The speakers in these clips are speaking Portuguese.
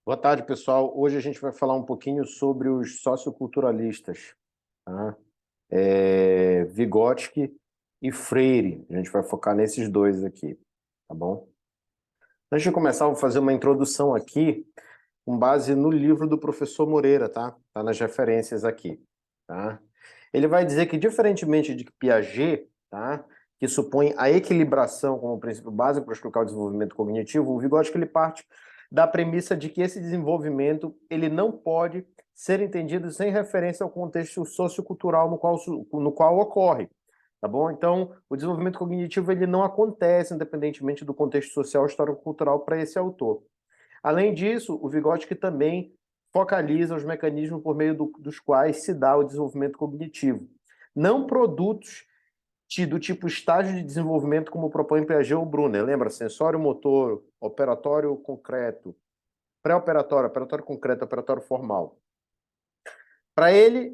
Boa tarde, pessoal. Hoje a gente vai falar um pouquinho sobre os socioculturalistas, tá? Vygotsky e Freire. A gente vai focar nesses dois aqui, tá bom? Antes de começar, eu vou fazer uma introdução aqui com base no livro do professor Moreira, tá? Tá nas referências aqui, tá? Ele vai dizer que, diferentemente de Piaget, tá? Que supõe a equilibração como princípio básico para explicar o desenvolvimento cognitivo, o Vygotsky ele parte da premissa de que esse desenvolvimento ele não pode ser entendido sem referência ao contexto sociocultural no qual ocorre, tá bom? Então, o desenvolvimento cognitivo ele não acontece independentemente do contexto social, histórico-cultural para esse autor. Além disso, o Vygotsky também focaliza os mecanismos por meio dos quais se dá o desenvolvimento cognitivo. Não produtos do tipo estágio de desenvolvimento como propõe Piaget ou Brunner. Lembra? Sensório motor, operatório concreto, pré-operatório, operatório concreto, operatório formal. Para ele,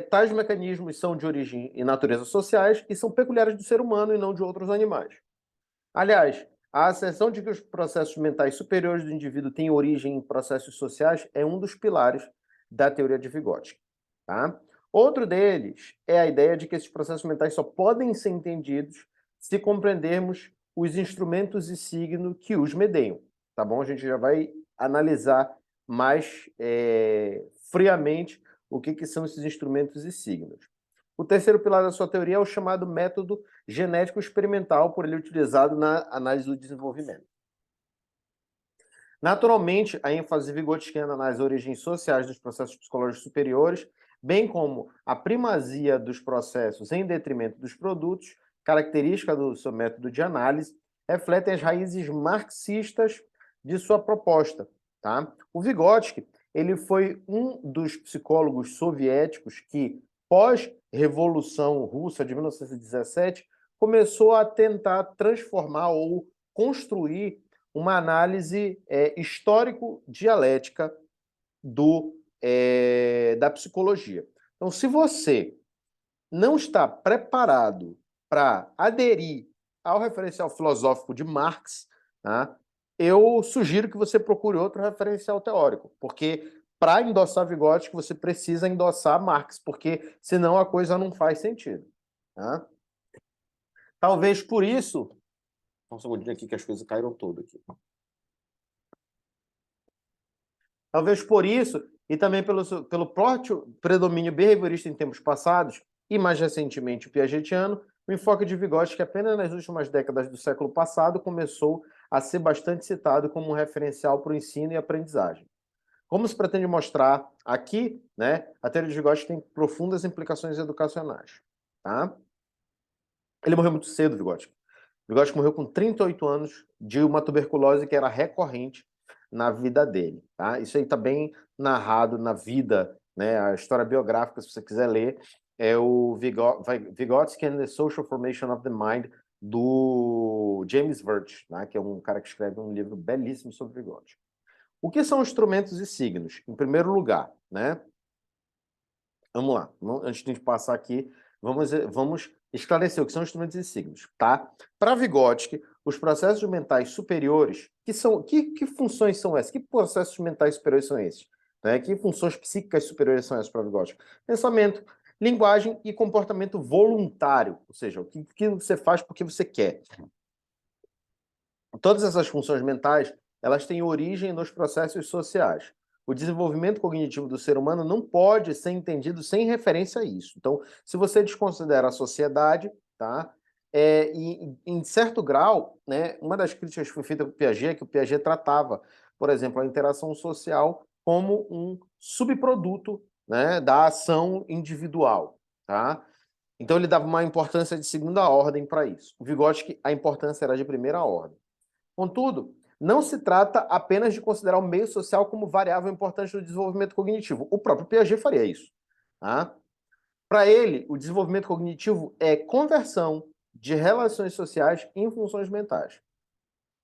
tais mecanismos são de origem e natureza sociais e são peculiares do ser humano e não de outros animais. Aliás, a asserção de que os processos mentais superiores do indivíduo têm origem em processos sociais é um dos pilares da teoria de Vygotsky. Tá? Outro deles é a ideia de que esses processos mentais só podem ser entendidos se compreendermos os instrumentos e signos que os medeiam. Tá bom? A gente já vai analisar mais friamente o que são esses instrumentos e signos. O terceiro pilar da sua teoria é o chamado método genético experimental, por ele utilizado na análise do desenvolvimento. Naturalmente, a ênfase vigotskiana nas origens sociais dos processos psicológicos superiores, bem como a primazia dos processos em detrimento dos produtos, característica do seu método de análise, refletem as raízes marxistas de sua proposta. Tá? O Vygotsky ele foi um dos psicólogos soviéticos que, pós-Revolução Russa de 1917, começou a tentar transformar ou construir uma análise histórico-dialética da psicologia. Então, se você não está preparado para aderir ao referencial filosófico de Marx, tá, eu sugiro que você procure outro referencial teórico, porque para endossar Vygotsky você precisa endossar Marx, porque senão a coisa não faz sentido. Tá? Talvez por isso... Um segundinho aqui que as coisas caíram todas aqui. Talvez por isso, e também pelo próprio predomínio behaviorista em tempos passados, e mais recentemente o piagetiano, o enfoque de Vygotsky apenas nas últimas décadas do século passado começou a ser bastante citado como um referencial para o ensino e aprendizagem. Como se pretende mostrar aqui, né, a teoria de Vygotsky tem profundas implicações educacionais. Tá? Ele morreu muito cedo, Vygotsky. Vygotsky morreu com 38 anos de uma tuberculose que era recorrente na vida dele. Tá? Isso aí está bem narrado na vida, né? A história biográfica, se você quiser ler, é o Vygotsky and the Social Formation of the Mind, do James Virch, né? Que é um cara que escreve um livro belíssimo sobre Vygotsky. O que são instrumentos e signos? Em primeiro lugar, né? Vamos lá, antes de a gente passar aqui, vamos esclarecer o que são instrumentos e signos, tá? Para Vygotsky, os processos mentais superiores, que funções são essas? Que processos mentais superiores são esses? Né? Que funções psíquicas superiores são essas para Vygotsky? Pensamento, linguagem e comportamento voluntário, ou seja, o que você faz porque você quer. Todas essas funções mentais, elas têm origem nos processos sociais. O desenvolvimento cognitivo do ser humano não pode ser entendido sem referência a isso. Então, se você desconsidera a sociedade, tá? Em certo grau, né, uma das críticas que foi feita com o Piaget é que o Piaget tratava, por exemplo, a interação social como um subproduto, né, da ação individual, tá? Então ele dava uma importância de segunda ordem para isso. O Vygotsky, a importância era de primeira ordem. Contudo, não se trata apenas de considerar o meio social como variável importante do desenvolvimento cognitivo. O próprio Piaget faria isso. Tá? Para ele, o desenvolvimento cognitivo é conversão de relações sociais em funções mentais.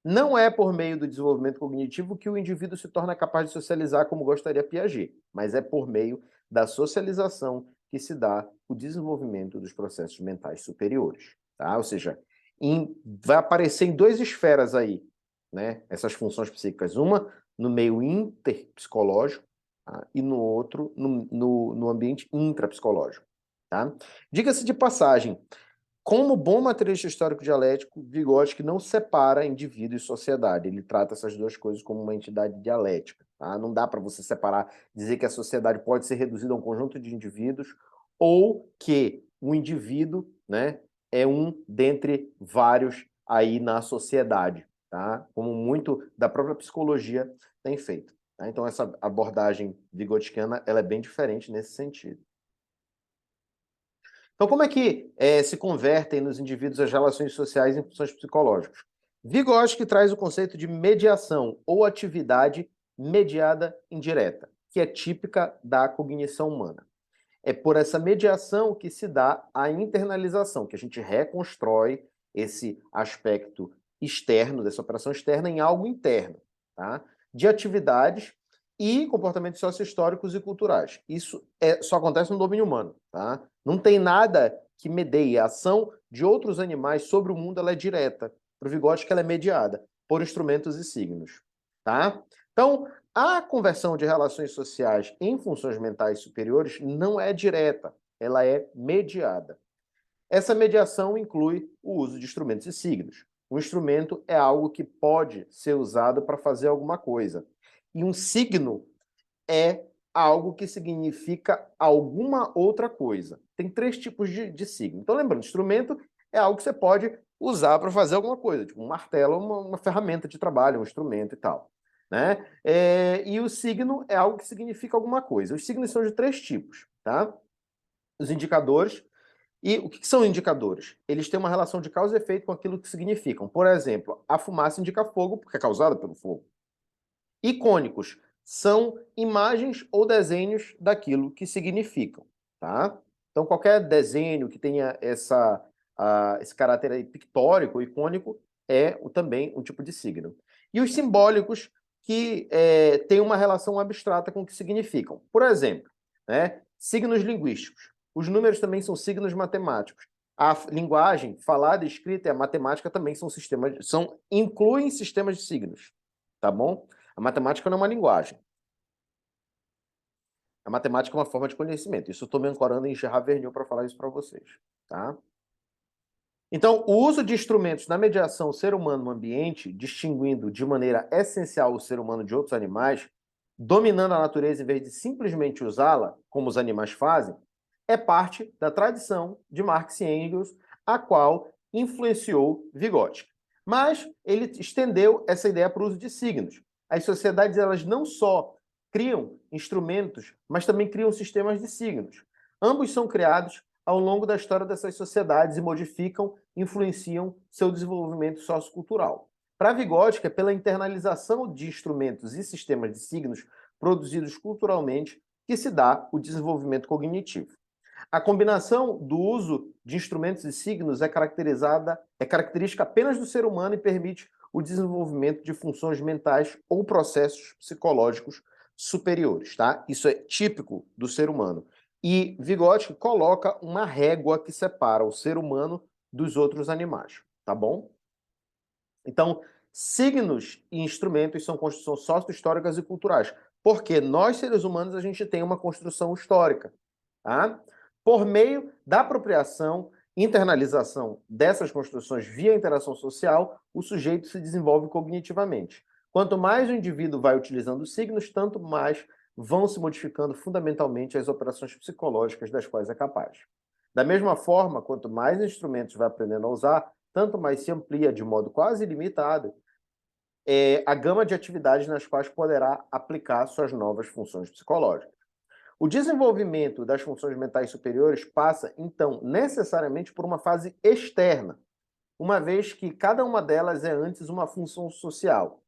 Não é por meio do desenvolvimento cognitivo que o indivíduo se torna capaz de socializar como gostaria Piaget, mas é por meio da socialização que se dá o desenvolvimento dos processos mentais superiores. Tá? Ou seja, vai aparecer em duas esferas aí, né, essas funções psíquicas, uma no meio interpsicológico, tá? E no outro, no ambiente intrapsicológico. Tá? Diga-se de passagem, como bom materialista histórico dialético, Vygotsky não separa indivíduo e sociedade. Ele trata essas duas coisas como uma entidade dialética. Tá? Não dá para você separar, dizer que a sociedade pode ser reduzida a um conjunto de indivíduos ou que o indivíduo, né, é um dentre vários aí na sociedade, tá? Como muito da própria psicologia tem feito. Tá? Então essa abordagem vygotskiana ela é bem diferente nesse sentido. Então, como é que se convertem nos indivíduos as relações sociais em funções psicológicas? Vygotsky traz o conceito de mediação ou atividade mediada indireta, que é típica da cognição humana. É por essa mediação que se dá a internalização, que a gente reconstrói esse aspecto externo, dessa operação externa, em algo interno, tá? De atividades e comportamentos socio-históricos e culturais. Isso só acontece no domínio humano, tá? Não tem nada que medeie a ação de outros animais sobre o mundo, ela é direta. Para o Vygotsky, ela é mediada por instrumentos e signos, tá? Então, a conversão de relações sociais em funções mentais superiores não é direta, ela é mediada. Essa mediação inclui o uso de instrumentos e signos. O instrumento é algo que pode ser usado para fazer alguma coisa. E um signo é algo que significa alguma outra coisa. Tem três tipos de signo. Então, lembrando, instrumento é algo que você pode usar para fazer alguma coisa, tipo um martelo, uma ferramenta de trabalho, um instrumento e tal. Né? E o signo é algo que significa alguma coisa. Os signos são de três tipos, tá? Os indicadores. E o que são indicadores? Eles têm uma relação de causa e efeito com aquilo que significam. Por exemplo, a fumaça indica fogo porque é causada pelo fogo. Icônicos são imagens ou desenhos daquilo que significam, tá? Então, qualquer desenho que tenha esse caráter aí pictórico, icônico, é também um tipo de signo. E os simbólicos, que têm uma relação abstrata com o que significam. Por exemplo, né, signos linguísticos. Os números também são signos matemáticos. A linguagem falada, escrita e a matemática também são incluem sistemas de signos, tá bom? A matemática não é uma linguagem. A matemática é uma forma de conhecimento. Isso eu estou me ancorando em Gerard Vergniaud para falar isso para vocês, tá? Então, o uso de instrumentos na mediação ser humano no ambiente, distinguindo de maneira essencial o ser humano de outros animais, dominando a natureza em vez de simplesmente usá-la, como os animais fazem, é parte da tradição de Marx e Engels, a qual influenciou Vygotsky. Mas ele estendeu essa ideia para o uso de signos. As sociedades, elas não só criam instrumentos, mas também criam sistemas de signos. Ambos são criados ao longo da história dessas sociedades e modificam, influenciam seu desenvolvimento sociocultural. Para Vygotsky, é pela internalização de instrumentos e sistemas de signos produzidos culturalmente que se dá o desenvolvimento cognitivo. A combinação do uso de instrumentos e signos é característica apenas do ser humano e permite o desenvolvimento de funções mentais ou processos psicológicos superiores, tá? Isso é típico do ser humano. E Vygotsky coloca uma régua que separa o ser humano dos outros animais, tá bom? Então, signos e instrumentos são construções sócio-históricas e culturais, porque nós, seres humanos, a gente tem uma construção histórica, tá? Por meio da apropriação, internalização dessas construções via interação social, o sujeito se desenvolve cognitivamente. Quanto mais o indivíduo vai utilizando os signos, tanto mais vão se modificando fundamentalmente as operações psicológicas das quais é capaz. Da mesma forma, quanto mais instrumentos vai aprendendo a usar, tanto mais se amplia de modo quase ilimitado a gama de atividades nas quais poderá aplicar suas novas funções psicológicas. O desenvolvimento das funções mentais superiores passa, então, necessariamente por uma fase externa, uma vez que cada uma delas é antes uma função social.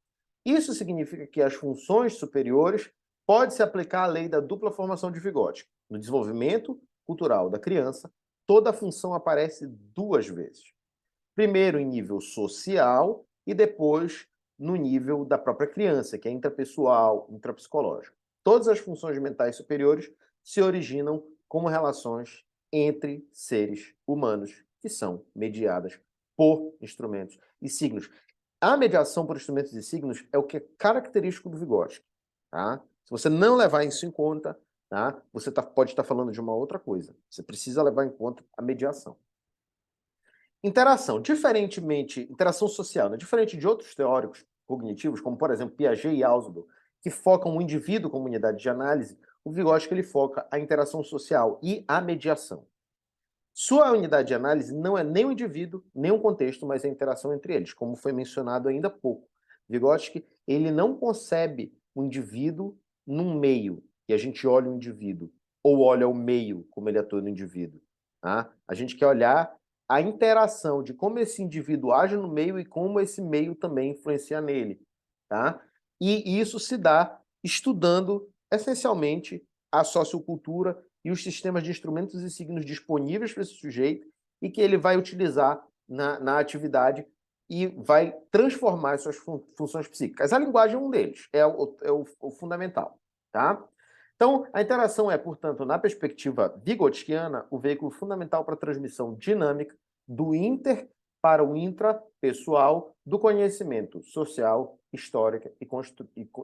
Isso significa que as funções superiores pode-se aplicar a lei da dupla formação de Vygotsky. No desenvolvimento cultural da criança, toda a função aparece duas vezes. Primeiro em nível social e depois no nível da própria criança, que é intrapessoal, intrapsicológico. Todas as funções mentais superiores se originam como relações entre seres humanos que são mediadas por instrumentos e signos. A mediação por instrumentos e signos é o que é característico do Vygotsky, tá? Se você não levar isso em conta, tá? Você pode estar falando de uma outra coisa. Você precisa levar em conta a mediação. Interação. Interação social, né? Diferente de outros teóricos cognitivos, como, por exemplo, Piaget e Ausubel, que focam o indivíduo como unidade de análise, o Vygotsky ele foca a interação social e a mediação. Sua unidade de análise não é nem o indivíduo, nem o contexto, mas a interação entre eles, como foi mencionado ainda há pouco. Vygotsky, ele não concebe o indivíduo num meio, e a gente olha o indivíduo, ou olha o meio como ele atua no indivíduo. Tá? A gente quer olhar a interação de como esse indivíduo age no meio e como esse meio também influencia nele. Tá? E isso se dá estudando, essencialmente, a sociocultura e os sistemas de instrumentos e signos disponíveis para esse sujeito e que ele vai utilizar na atividade e vai transformar as suas funções psíquicas. A linguagem é um deles, é o fundamental. Tá? Então, a interação é, portanto, na perspectiva vygotskiana, o veículo fundamental para a transmissão dinâmica do inter para o intrapessoal do conhecimento social, histórico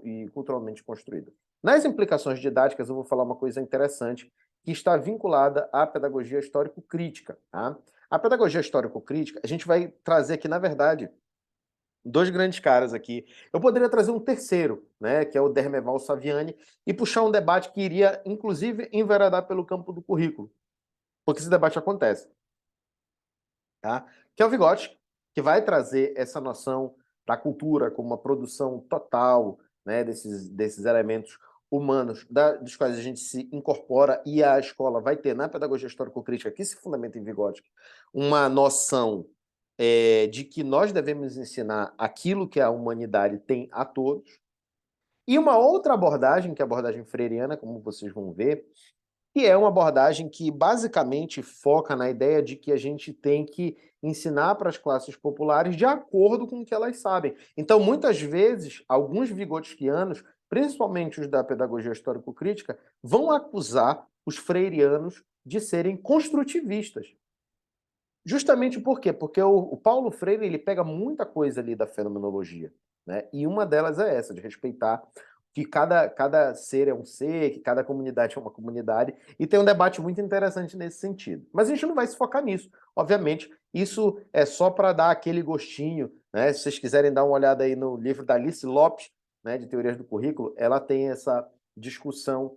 e culturalmente construído. Nas implicações didáticas, eu vou falar uma coisa interessante que está vinculada à pedagogia histórico-crítica. Tá? A pedagogia histórico-crítica, a gente vai trazer aqui, na verdade, dois grandes caras aqui. Eu poderia trazer um terceiro, né, que é o Dermeval Saviani, e puxar um debate que iria, inclusive, enveredar pelo campo do currículo, porque esse debate acontece. Tá? Que é o Vygotsky, que vai trazer essa noção da cultura como uma produção total, né, desses elementos humanos dos quais a gente se incorpora, e a escola vai ter, na pedagogia histórico-crítica, que se fundamenta em Vygotsky, uma noção de que nós devemos ensinar aquilo que a humanidade tem a todos. E uma outra abordagem, que é a abordagem freiriana, como vocês vão ver, que é uma abordagem que basicamente foca na ideia de que a gente tem que ensinar para as classes populares de acordo com o que elas sabem. Então, muitas vezes, alguns vigotskianos, principalmente os da pedagogia histórico-crítica, vão acusar os freirianos de serem construtivistas. Justamente por quê? Porque o Paulo Freire ele pega muita coisa ali da fenomenologia, né? E uma delas é essa, de respeitar que cada ser é um ser, que cada comunidade é uma comunidade, e tem um debate muito interessante nesse sentido. Mas a gente não vai se focar nisso. Obviamente, isso é só para dar aquele gostinho, né? Se vocês quiserem dar uma olhada aí no livro da Alice Lopes, né, de Teorias do Currículo, ela tem essa discussão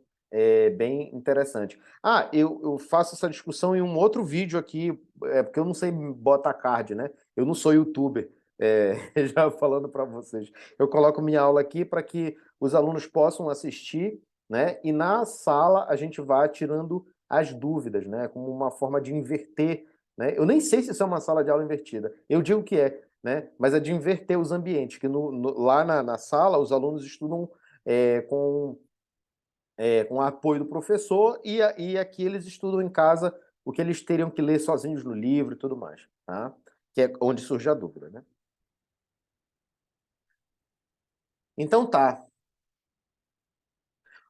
bem interessante. Ah, eu faço essa discussão em um outro vídeo aqui, porque eu não sei botar card, né? Eu não sou youtuber, já falando para vocês. Eu coloco minha aula aqui para que os alunos possam assistir, né? E na sala a gente vai tirando as dúvidas, né? Como uma forma de inverter, né? Eu nem sei se isso é uma sala de aula invertida. Eu digo que é, né? Mas é de inverter os ambientes, que lá na sala os alunos estudam com o apoio do professor, e aqui eles estudam em casa o que eles teriam que ler sozinhos no livro e tudo mais, tá? Que é onde surge a dúvida, né? Então tá.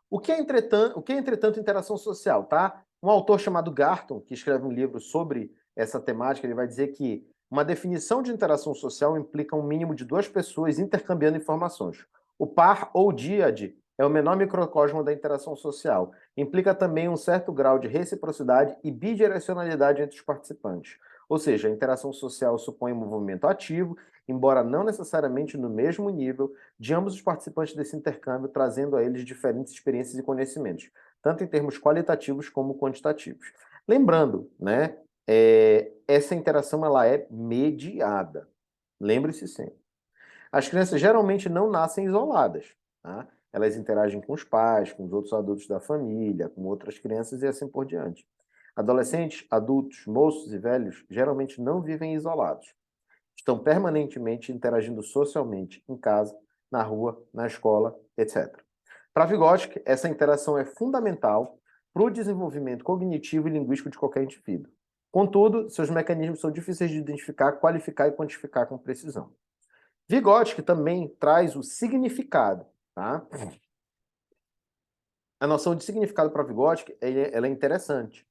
O que é, entretanto, interação social, tá? Um autor chamado Garton, que escreve um livro sobre essa temática, ele vai dizer que uma definição de interação social implica um mínimo de duas pessoas intercambiando informações. O par ou díade é o menor microcosmo da interação social. Implica também um certo grau de reciprocidade e bidirecionalidade entre os participantes. Ou seja, a interação social supõe um movimento ativo, embora não necessariamente no mesmo nível, de ambos os participantes desse intercâmbio, trazendo a eles diferentes experiências e conhecimentos, tanto em termos qualitativos como quantitativos. Lembrando, né, essa interação ela é mediada. Lembre-se sempre. As crianças geralmente não nascem isoladas, tá? Elas interagem com os pais, com os outros adultos da família, com outras crianças e assim por diante. Adolescentes, adultos, moços e velhos geralmente não vivem isolados. Estão permanentemente interagindo socialmente em casa, na rua, na escola, etc. Para Vygotsky, essa interação é fundamental para o desenvolvimento cognitivo e linguístico de qualquer indivíduo. Contudo, seus mecanismos são difíceis de identificar, qualificar e quantificar com precisão. Vygotsky também traz o significado. Tá? A noção de significado para Vygotsky ela é interessante.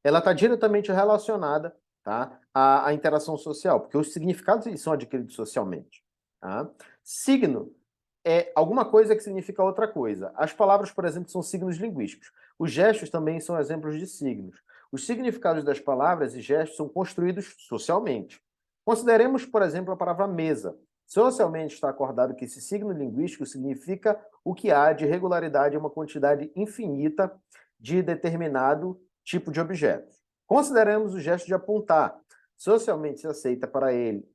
Ela está diretamente relacionada, tá, à interação social, porque os significados eles são adquiridos socialmente. Tá? Signo é alguma coisa que significa outra coisa. As palavras, por exemplo, são signos linguísticos. Os gestos também são exemplos de signos. Os significados das palavras e gestos são construídos socialmente. Consideremos, por exemplo, a palavra mesa. Socialmente está acordado que esse signo linguístico significa o que há de regularidade em uma quantidade infinita de determinado tipo de objeto. Consideremos o gesto de apontar. Socialmente se aceita para ele,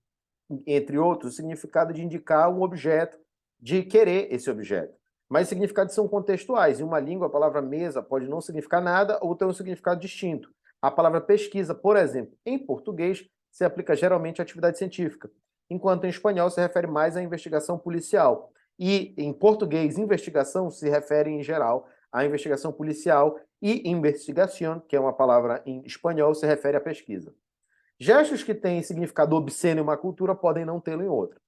entre outros, o significado de indicar um objeto, de querer esse objeto. Mas os significados são contextuais. Em uma língua, a palavra mesa pode não significar nada ou ter um significado distinto. A palavra pesquisa, por exemplo, em português, se aplica geralmente à atividade científica, enquanto em espanhol se refere mais à investigação policial. E em português, investigação se refere, em geral, à investigação policial e investigación, que é uma palavra em espanhol, se refere à pesquisa. Gestos que têm significado obsceno em uma cultura podem não tê-lo em outra.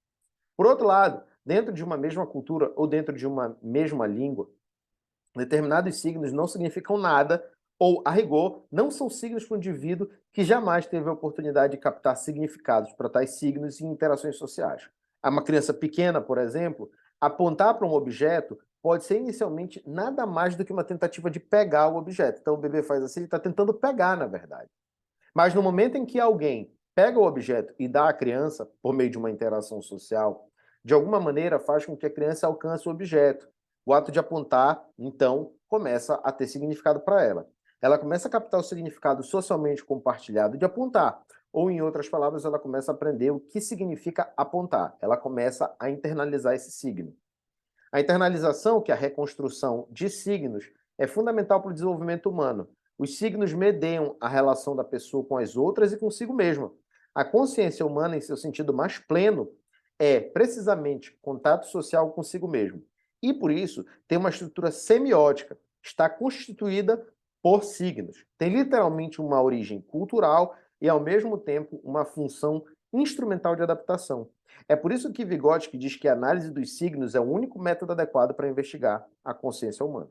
Por outro lado, dentro de uma mesma cultura ou dentro de uma mesma língua, determinados signos não significam nada ou, a rigor, não são signos para o indivíduo que jamais teve a oportunidade de captar significados para tais signos em interações sociais. A uma criança pequena, por exemplo, apontar para um objeto pode ser inicialmente nada mais do que uma tentativa de pegar o objeto. Então o bebê faz assim, ele está tentando pegar, na verdade. Mas no momento em que alguém pega o objeto e dá à criança, por meio de uma interação social, de alguma maneira faz com que a criança alcance o objeto. O ato de apontar, então, começa a ter significado para ela. Ela começa a captar o significado socialmente compartilhado de apontar. Ou, em outras palavras, ela começa a aprender o que significa apontar. Ela começa a internalizar esse signo. A internalização, que é a reconstrução de signos, é fundamental para o desenvolvimento humano. Os signos mediam a relação da pessoa com as outras e consigo mesma. A consciência humana, em seu sentido mais pleno, é precisamente contato social consigo mesmo. E, por isso, tem uma estrutura semiótica, está constituída por signos. Tem literalmente uma origem cultural e, ao mesmo tempo, uma função instrumental de adaptação. É por isso que Vygotsky diz que a análise dos signos é o único método adequado para investigar a consciência humana.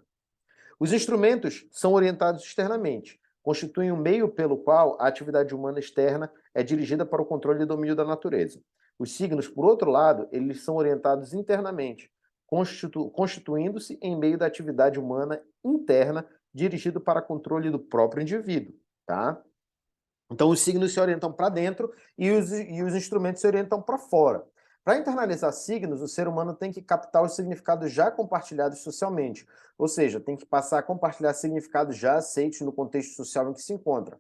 Os instrumentos são orientados externamente, constituem um meio pelo qual a atividade humana externa é dirigida para o controle e domínio da natureza. Os signos, por outro lado, eles são orientados internamente, constituindo-se em meio da atividade humana interna dirigido para controle do próprio indivíduo, tá? Então, os signos se orientam para dentro e os instrumentos se orientam para fora. Para internalizar signos, o ser humano tem que captar os significados já compartilhados socialmente, ou seja, tem que passar a compartilhar significados já aceitos no contexto social em que se encontra,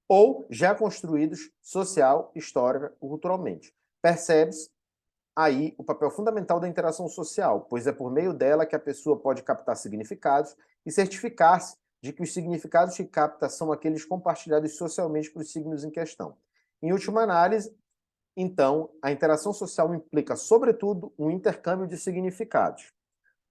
ou já construídos social, histórica ou culturalmente. Percebe-se aí o papel fundamental da interação social, pois é por meio dela que a pessoa pode captar significados e certificar-se de que os significados que capta são aqueles compartilhados socialmente para os signos em questão. Em última análise, então, a interação social implica, sobretudo, um intercâmbio de significados.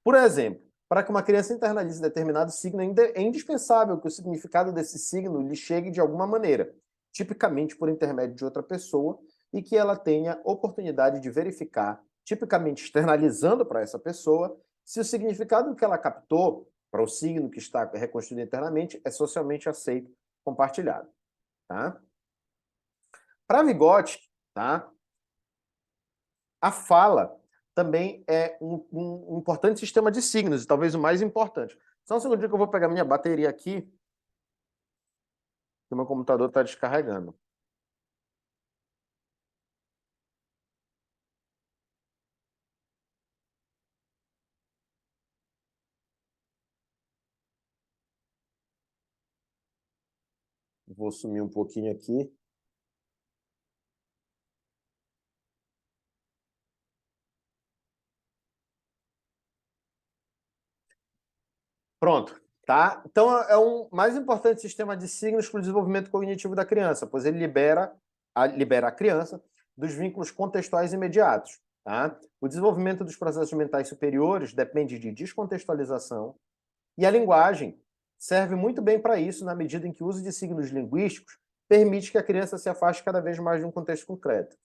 Por exemplo, para que uma criança internalize determinado signo, é indispensável que o significado desse signo lhe chegue de alguma maneira, tipicamente por intermédio de outra pessoa, e que ela tenha oportunidade de verificar, tipicamente externalizando para essa pessoa, se o significado que ela captou para o signo que está reconstruído internamente é socialmente aceito, compartilhado. Tá? Para Vygotsky, tá? A fala também é um importante sistema de signos, e talvez o mais importante. Só um segundinho que eu vou pegar minha bateria aqui, que o meu computador está descarregando. Vou sumir um pouquinho aqui. Pronto, tá? Então é o mais importante sistema de signos para o desenvolvimento cognitivo da criança, pois ele libera a criança dos vínculos contextuais imediatos, tá? O desenvolvimento dos processos mentais superiores depende de descontextualização e a linguagem serve muito bem para isso na medida em que o uso de signos linguísticos permite que a criança se afaste cada vez mais de um contexto concreto.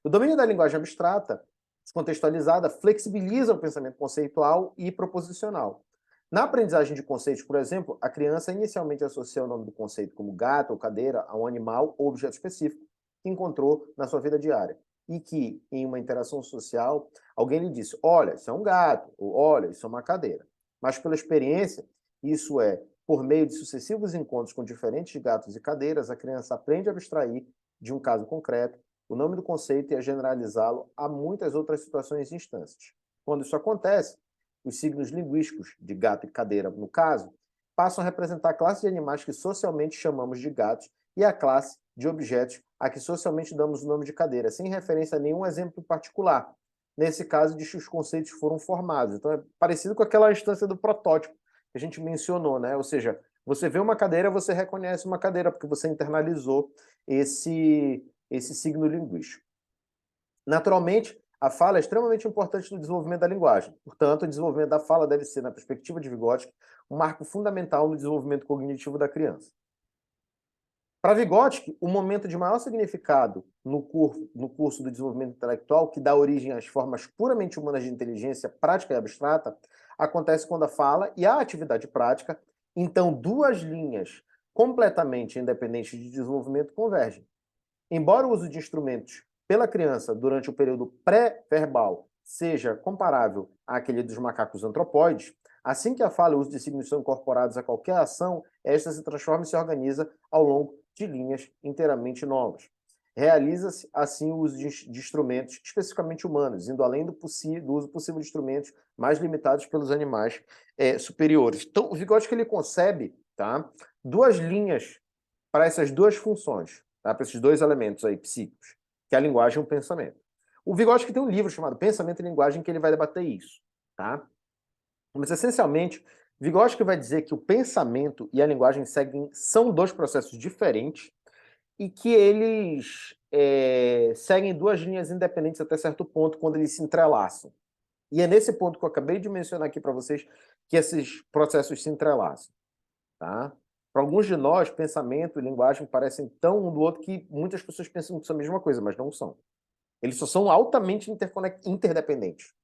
O domínio da linguagem abstrata, descontextualizada, flexibiliza o pensamento conceitual e proposicional. Na aprendizagem de conceitos, por exemplo, a criança inicialmente associa o nome do conceito como gato ou cadeira a um animal ou objeto específico que encontrou na sua vida diária. e que, em uma interação social, alguém lhe disse, olha, isso é um gato, ou olha, isso é uma cadeira. Mas pela experiência, isso é, por meio de sucessivos encontros com diferentes gatos e cadeiras, a criança aprende a abstrair de um caso concreto o nome do conceito e a generalizá-lo a muitas outras situações e instâncias. Quando isso acontece, os signos linguísticos de gato e cadeira, no caso, passam a representar a classe de animais que socialmente chamamos de gatos e a classe de objetos a que socialmente damos o nome de cadeira, sem referência a nenhum exemplo particular. Nesse caso, diz que os conceitos foram formados. Então, é parecido com aquela instância do protótipo que a gente mencionou, né? Ou seja, você vê uma cadeira, você reconhece uma cadeira, porque você internalizou esse signo linguístico. Naturalmente, a fala é extremamente importante no desenvolvimento da linguagem. Portanto, o desenvolvimento da fala deve ser, na perspectiva de Vygotsky, um marco fundamental no desenvolvimento cognitivo da criança. Para Vygotsky, o momento de maior significado no curso do desenvolvimento intelectual, que dá origem às formas puramente humanas de inteligência prática e abstrata, acontece quando a fala e a atividade prática, então duas linhas completamente independentes de desenvolvimento, convergem. Embora o uso de instrumentos pela criança durante o período pré-verbal seja comparável àquele dos macacos antropóides, assim que a fala e o uso de signos são incorporados a qualquer ação, esta se transforma e se organiza ao longo de linhas inteiramente novas. Realiza-se, assim, o uso de instrumentos especificamente humanos, indo além do uso possível de instrumentos mais limitados pelos animais superiores. Então, o Vygotsky ele concebe, tá, duas linhas para essas duas funções, tá, para esses dois elementos aí psíquicos, que é a linguagem e o pensamento. O Vygotsky tem um livro chamado Pensamento e Linguagem que ele vai debater isso, tá? Mas, essencialmente, Vygotsky vai dizer que o pensamento e a linguagem são dois processos diferentes e que eles seguem duas linhas independentes até certo ponto quando eles se entrelaçam. E é nesse ponto que eu acabei de mencionar aqui para vocês que esses processos se entrelaçam. Tá? Para alguns de nós, pensamento e linguagem parecem tão um do outro que muitas pessoas pensam que são a mesma coisa, mas não são. Eles só são altamente interdependentes.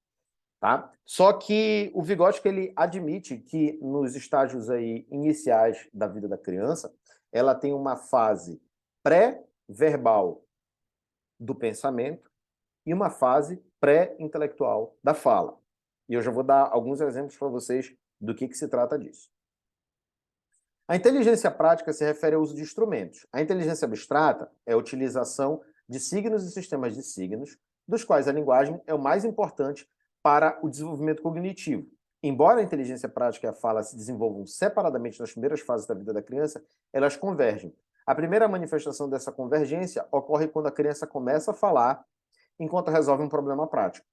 Tá? Só que o Vygotsky ele admite que nos estágios aí iniciais da vida da criança, ela tem uma fase pré-verbal do pensamento e uma fase pré-intelectual da fala. E eu já vou dar alguns exemplos para vocês do que se trata disso. A inteligência prática se refere ao uso de instrumentos. A inteligência abstrata é a utilização de signos e sistemas de signos, dos quais a linguagem é o mais importante para o desenvolvimento cognitivo. Embora a inteligência prática e a fala se desenvolvam separadamente nas primeiras fases da vida da criança, elas convergem. A primeira manifestação dessa convergência ocorre quando a criança começa a falar enquanto resolve um problema prático.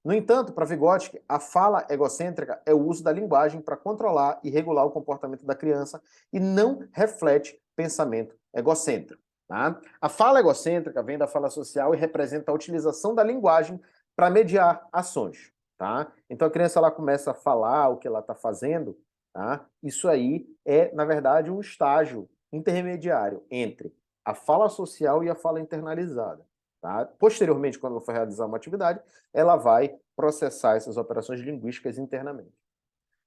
No entanto, para Vygotsky, a fala egocêntrica é o uso da linguagem para controlar e regular o comportamento da criança e não reflete pensamento egocêntrico. Tá? A fala egocêntrica vem da fala social e representa a utilização da linguagem para mediar ações. Tá? Então a criança ela começa a falar o que ela está fazendo. Tá? Isso aí é, na verdade, um estágio intermediário entre a fala social e a fala internalizada. Tá? Posteriormente, quando ela for realizar uma atividade, ela vai processar essas operações linguísticas internamente.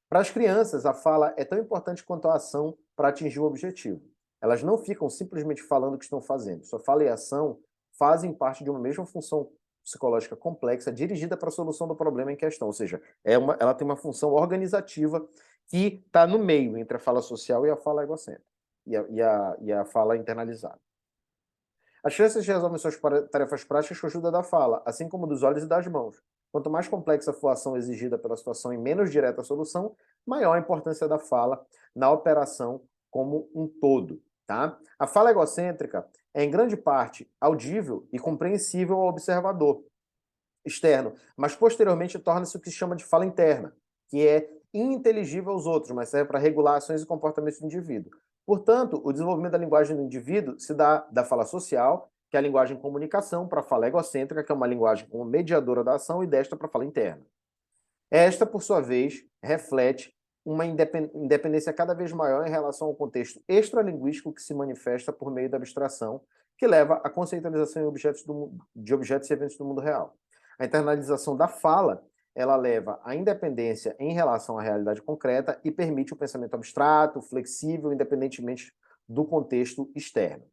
Para as crianças, a fala é tão importante quanto a ação para atingir o objetivo. Elas não ficam simplesmente falando o que estão fazendo. Sua fala e ação fazem parte de uma mesma função psicológica complexa dirigida para a solução do problema em questão. Ou seja, ela tem uma função organizativa que está no meio entre a fala social e a fala egocêntrica, e a fala internalizada. As crianças resolvem suas tarefas práticas com a ajuda da fala, assim como dos olhos e das mãos. Quanto mais complexa for a ação exigida pela situação e menos direta a solução, maior a importância da fala na operação como um todo. Tá? A fala egocêntrica é, em grande parte, audível e compreensível ao observador externo, mas posteriormente torna-se o que se chama de fala interna, que é ininteligível aos outros, mas serve para regular ações e comportamentos do indivíduo. Portanto, o desenvolvimento da linguagem do indivíduo se dá da fala social, que é a linguagem comunicação, para a fala egocêntrica, que é uma linguagem como mediadora da ação, e desta para a fala interna. Esta, por sua vez, reflete uma independência cada vez maior em relação ao contexto extralinguístico que se manifesta por meio da abstração, que leva à conceitualização de objetos e eventos do mundo real. A internalização da fala ela leva à independência em relação à realidade concreta e permite o pensamento abstrato, flexível, independentemente do contexto externo.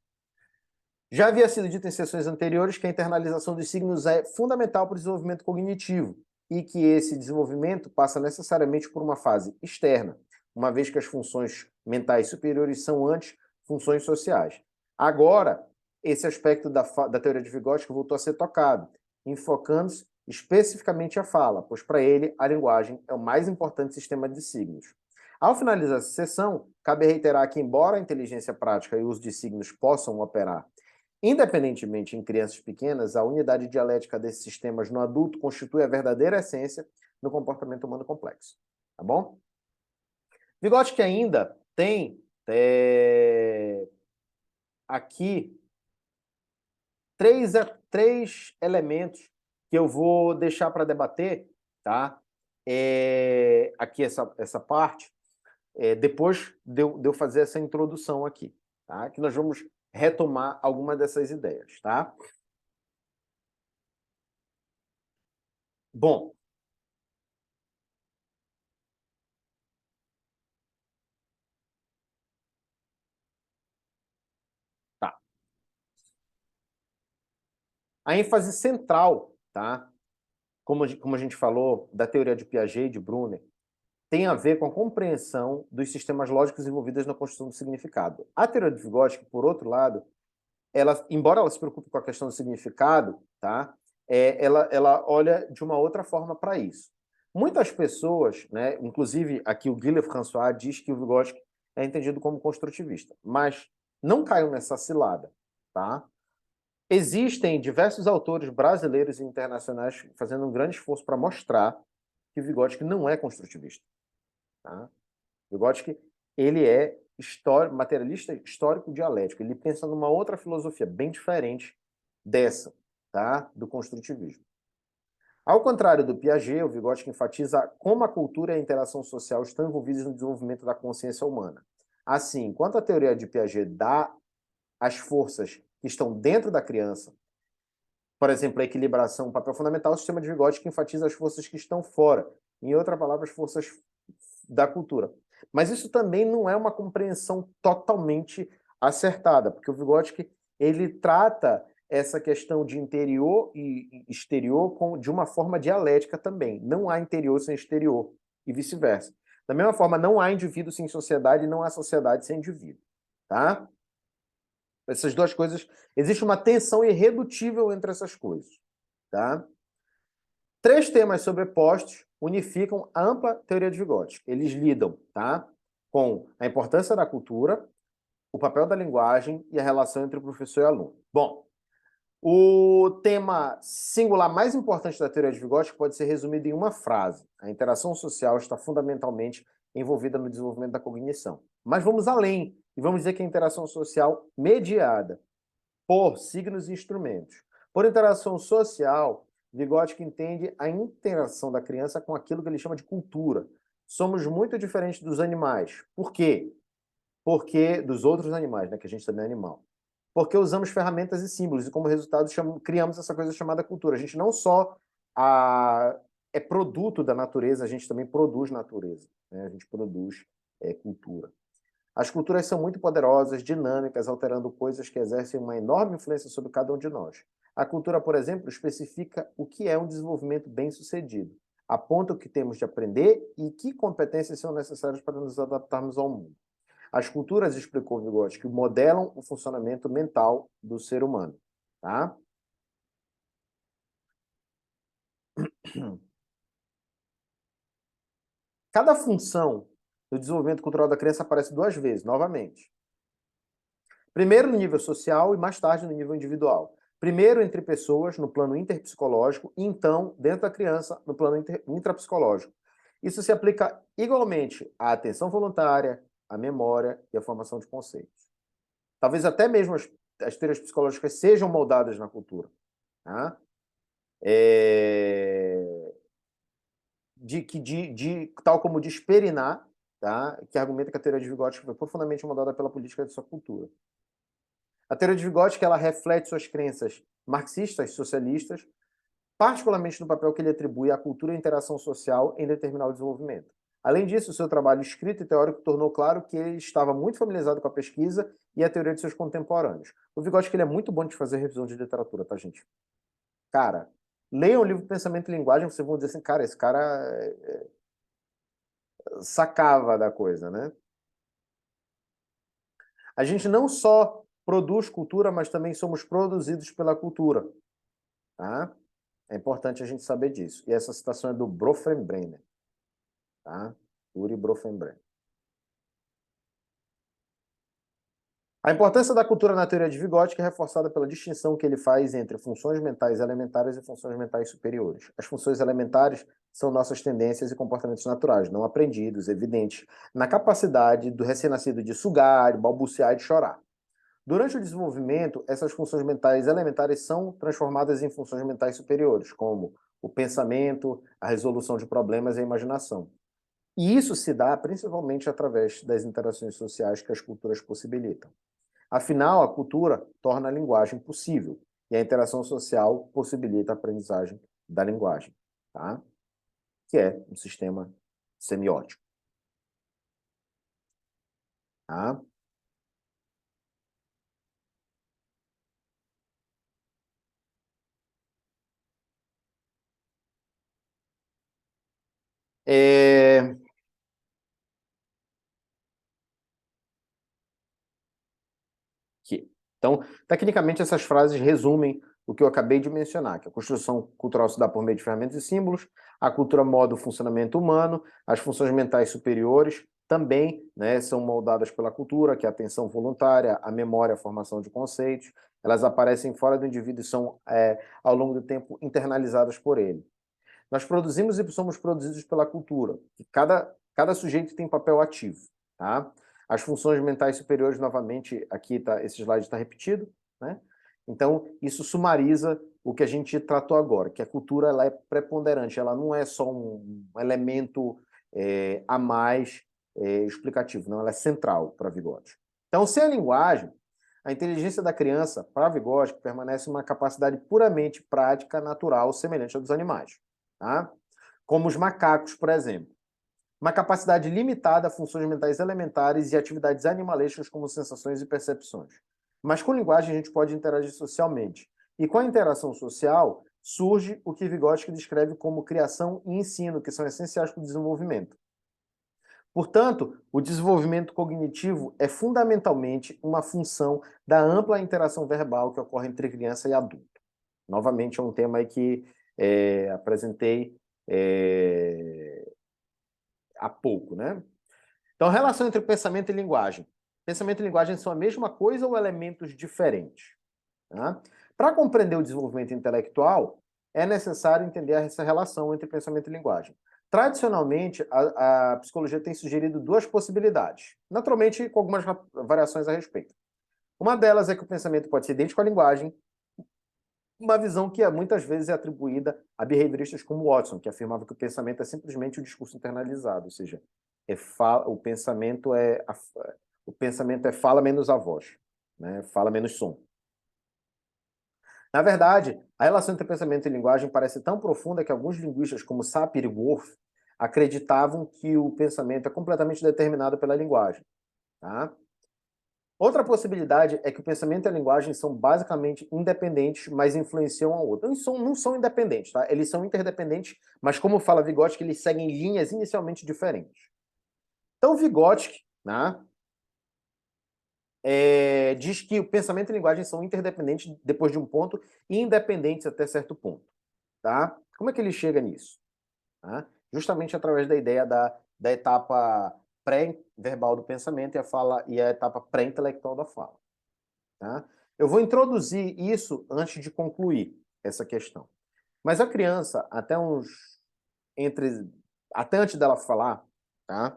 Já havia sido dito em sessões anteriores que a internalização dos signos é fundamental para o desenvolvimento cognitivo e que esse desenvolvimento passa necessariamente por uma fase externa, uma vez que as funções mentais superiores são antes funções sociais. Agora, esse aspecto da teoria de Vygotsky voltou a ser tocado, enfocando-se especificamente a fala, pois para ele a linguagem é o mais importante sistema de signos. Ao finalizar essa sessão, cabe reiterar que, embora a inteligência prática e o uso de signos possam operar independentemente em crianças pequenas, a unidade dialética desses sistemas no adulto constitui a verdadeira essência do comportamento humano complexo. Tá bom? Vygotsky ainda tem aqui três elementos que eu vou deixar para debater, tá? Aqui essa parte, depois de eu fazer essa introdução aqui, tá? Que nós vamos retomar alguma dessas ideias, tá? Bom, tá. A ênfase central, tá? Como a gente falou, da teoria de Piaget e de Brunner, tem a ver com a compreensão dos sistemas lógicos envolvidos na construção do significado. A teoria de Vygotsky, por outro lado, embora ela se preocupe com a questão do significado, tá? Ela olha de uma outra forma para isso. Muitas pessoas, né, inclusive aqui o Guilherme François diz que o Vygotsky é entendido como construtivista, mas não caiam nessa cilada, tá? Existem diversos autores brasileiros e internacionais fazendo um grande esforço para mostrar que o Vygotsky não é construtivista. Tá? Vygotsky, ele é materialista histórico dialético. Ele pensa numa outra filosofia bem diferente dessa, tá? Do construtivismo. Ao contrário do Piaget, o Vygotsky enfatiza como a cultura e a interação social estão envolvidas no desenvolvimento da consciência humana. Assim, enquanto a teoria de Piaget dá as forças que estão dentro da criança, por exemplo, a equilibração, um papel fundamental, o sistema de Vygotsky enfatiza as forças que estão fora. Em outras palavras, as forças da cultura. Mas isso também não é uma compreensão totalmente acertada, porque o Vygotsky ele trata essa questão de interior e exterior de uma forma dialética também. Não há interior sem exterior e vice-versa. Da mesma forma, não há indivíduo sem sociedade e não há sociedade sem indivíduo. Tá? Essas duas coisas, existe uma tensão irredutível entre essas coisas. Tá? Três temas sobrepostos unificam a ampla teoria de Vygotsky. Eles lidam, tá, com a importância da cultura, o papel da linguagem e a relação entre o professor e o aluno. Bom, o tema singular mais importante da teoria de Vygotsky pode ser resumido em uma frase. A interação social está fundamentalmente envolvida no desenvolvimento da cognição. Mas vamos além e vamos dizer que a interação social mediada por signos e instrumentos. Por interação social, Vygotsky entende a interação da criança com aquilo que ele chama de cultura. Somos muito diferentes dos animais. Por quê? Porque dos outros animais, né, que a gente também é animal. Porque usamos ferramentas e símbolos e como resultado criamos essa coisa chamada cultura. A gente não só é produto da natureza, a gente também produz natureza, né? A gente produz cultura. As culturas são muito poderosas, dinâmicas, alterando coisas que exercem uma enorme influência sobre cada um de nós. A cultura, por exemplo, especifica o que é um desenvolvimento bem-sucedido, aponta o que temos de aprender e que competências são necessárias para nos adaptarmos ao mundo. As culturas, explicou Vygotsky, modelam o funcionamento mental do ser humano. Tá? Cada função do desenvolvimento cultural da criança aparece duas vezes, novamente. Primeiro no nível social e mais tarde no nível individual. Primeiro entre pessoas, no plano interpsicológico, e então, dentro da criança, no plano intrapsicológico. Isso se aplica igualmente à atenção voluntária, à memória e à formação de conceitos. Talvez até mesmo as teorias psicológicas sejam moldadas na cultura. Tá? Tal como diz Periná, tá? Que argumenta que a teoria de Vygotsky foi profundamente moldada pela política de sua cultura. A teoria de Vygotsky ela reflete suas crenças marxistas, socialistas, particularmente no papel que ele atribui à cultura e à interação social em determinar o desenvolvimento. Além disso, o seu trabalho escrito e teórico tornou claro que ele estava muito familiarizado com a pesquisa e a teoria de seus contemporâneos. O Vygotsky ele é muito bom de fazer revisão de literatura, tá, gente? Cara, leiam o livro Pensamento e Linguagem, vocês vão dizer assim, cara, esse cara sacava da coisa, né? A gente não só produz cultura, mas também somos produzidos pela cultura, tá? É importante a gente saber disso. E essa citação é do Bronfenbrenner, tá? Uri Bronfenbrenner. A importância da cultura na teoria de Vygotsky é reforçada pela distinção que ele faz entre funções mentais elementares e funções mentais superiores. As funções elementares são nossas tendências e comportamentos naturais, não aprendidos, evidentes, na capacidade do recém-nascido de sugar, de balbuciar e de chorar. Durante o desenvolvimento, essas funções mentais elementares são transformadas em funções mentais superiores, como o pensamento, a resolução de problemas e a imaginação. E isso se dá principalmente através das interações sociais que as culturas possibilitam. Afinal, a cultura torna a linguagem possível e a interação social possibilita a aprendizagem da linguagem, tá? Que é um sistema semiótico. Tá? É... Aqui. Então, tecnicamente, essas frases resumem o que eu acabei de mencionar, que a construção cultural se dá por meio de ferramentas e símbolos, a cultura molda o funcionamento humano, as funções mentais superiores também, né, são moldadas pela cultura, que é a atenção voluntária, a memória, a formação de conceitos, elas aparecem fora do indivíduo e são, ao longo do tempo, internalizadas por ele. Nós produzimos e somos produzidos pela cultura, que cada sujeito tem papel ativo, tá? As funções mentais superiores, novamente, aqui tá, esse slide está repetido, né? Então, isso sumariza o que a gente tratou agora, que a cultura ela é preponderante, ela não é só um elemento a mais explicativo, não, ela é central para Vygotsky. Então, sem a linguagem, a inteligência da criança, para Vygotsky, permanece uma capacidade puramente prática, natural, semelhante à dos animais. Tá? Como os macacos, por exemplo. Uma capacidade limitada a funções mentais elementares e atividades animalescas como sensações e percepções. Mas com linguagem a gente pode interagir socialmente. E com a interação social surge o que Vygotsky descreve como criação e ensino, que são essenciais para o desenvolvimento. Portanto, o desenvolvimento cognitivo é fundamentalmente uma função da ampla interação verbal que ocorre entre criança e adulto. Novamente, é um tema aí que apresentei há pouco, né? Então, a relação entre pensamento e linguagem. Pensamento e linguagem são a mesma coisa ou elementos diferentes? Tá? Para compreender o desenvolvimento intelectual, é necessário entender essa relação entre pensamento e linguagem. Tradicionalmente, a psicologia tem sugerido duas possibilidades, naturalmente com algumas variações a respeito. Uma delas é que o pensamento pode ser idêntico à linguagem, uma visão que muitas vezes é atribuída a behavioristas como Watson, que afirmava que o pensamento é simplesmente o discurso internalizado, ou seja, o pensamento é fala menos a voz, né? Fala menos som. Na verdade, a relação entre pensamento e linguagem parece tão profunda que alguns linguistas, como Sapir e Whorf, acreditavam que o pensamento é completamente determinado pela linguagem. Tá? Outra possibilidade é que o pensamento e a linguagem são basicamente independentes, mas influenciam a outra. Não são independentes, tá? Eles são interdependentes, mas como fala Vygotsky, eles seguem linhas inicialmente diferentes. Então, Vygotsky, né, diz que o pensamento e a linguagem são interdependentes depois de um ponto e independentes até certo ponto. Tá? Como é que ele chega nisso? Tá? Justamente através da ideia da etapa pré-verbal do pensamento e a etapa pré-intelectual da fala. Tá? Eu vou introduzir isso antes de concluir essa questão. Mas a criança, até antes dela falar, tá?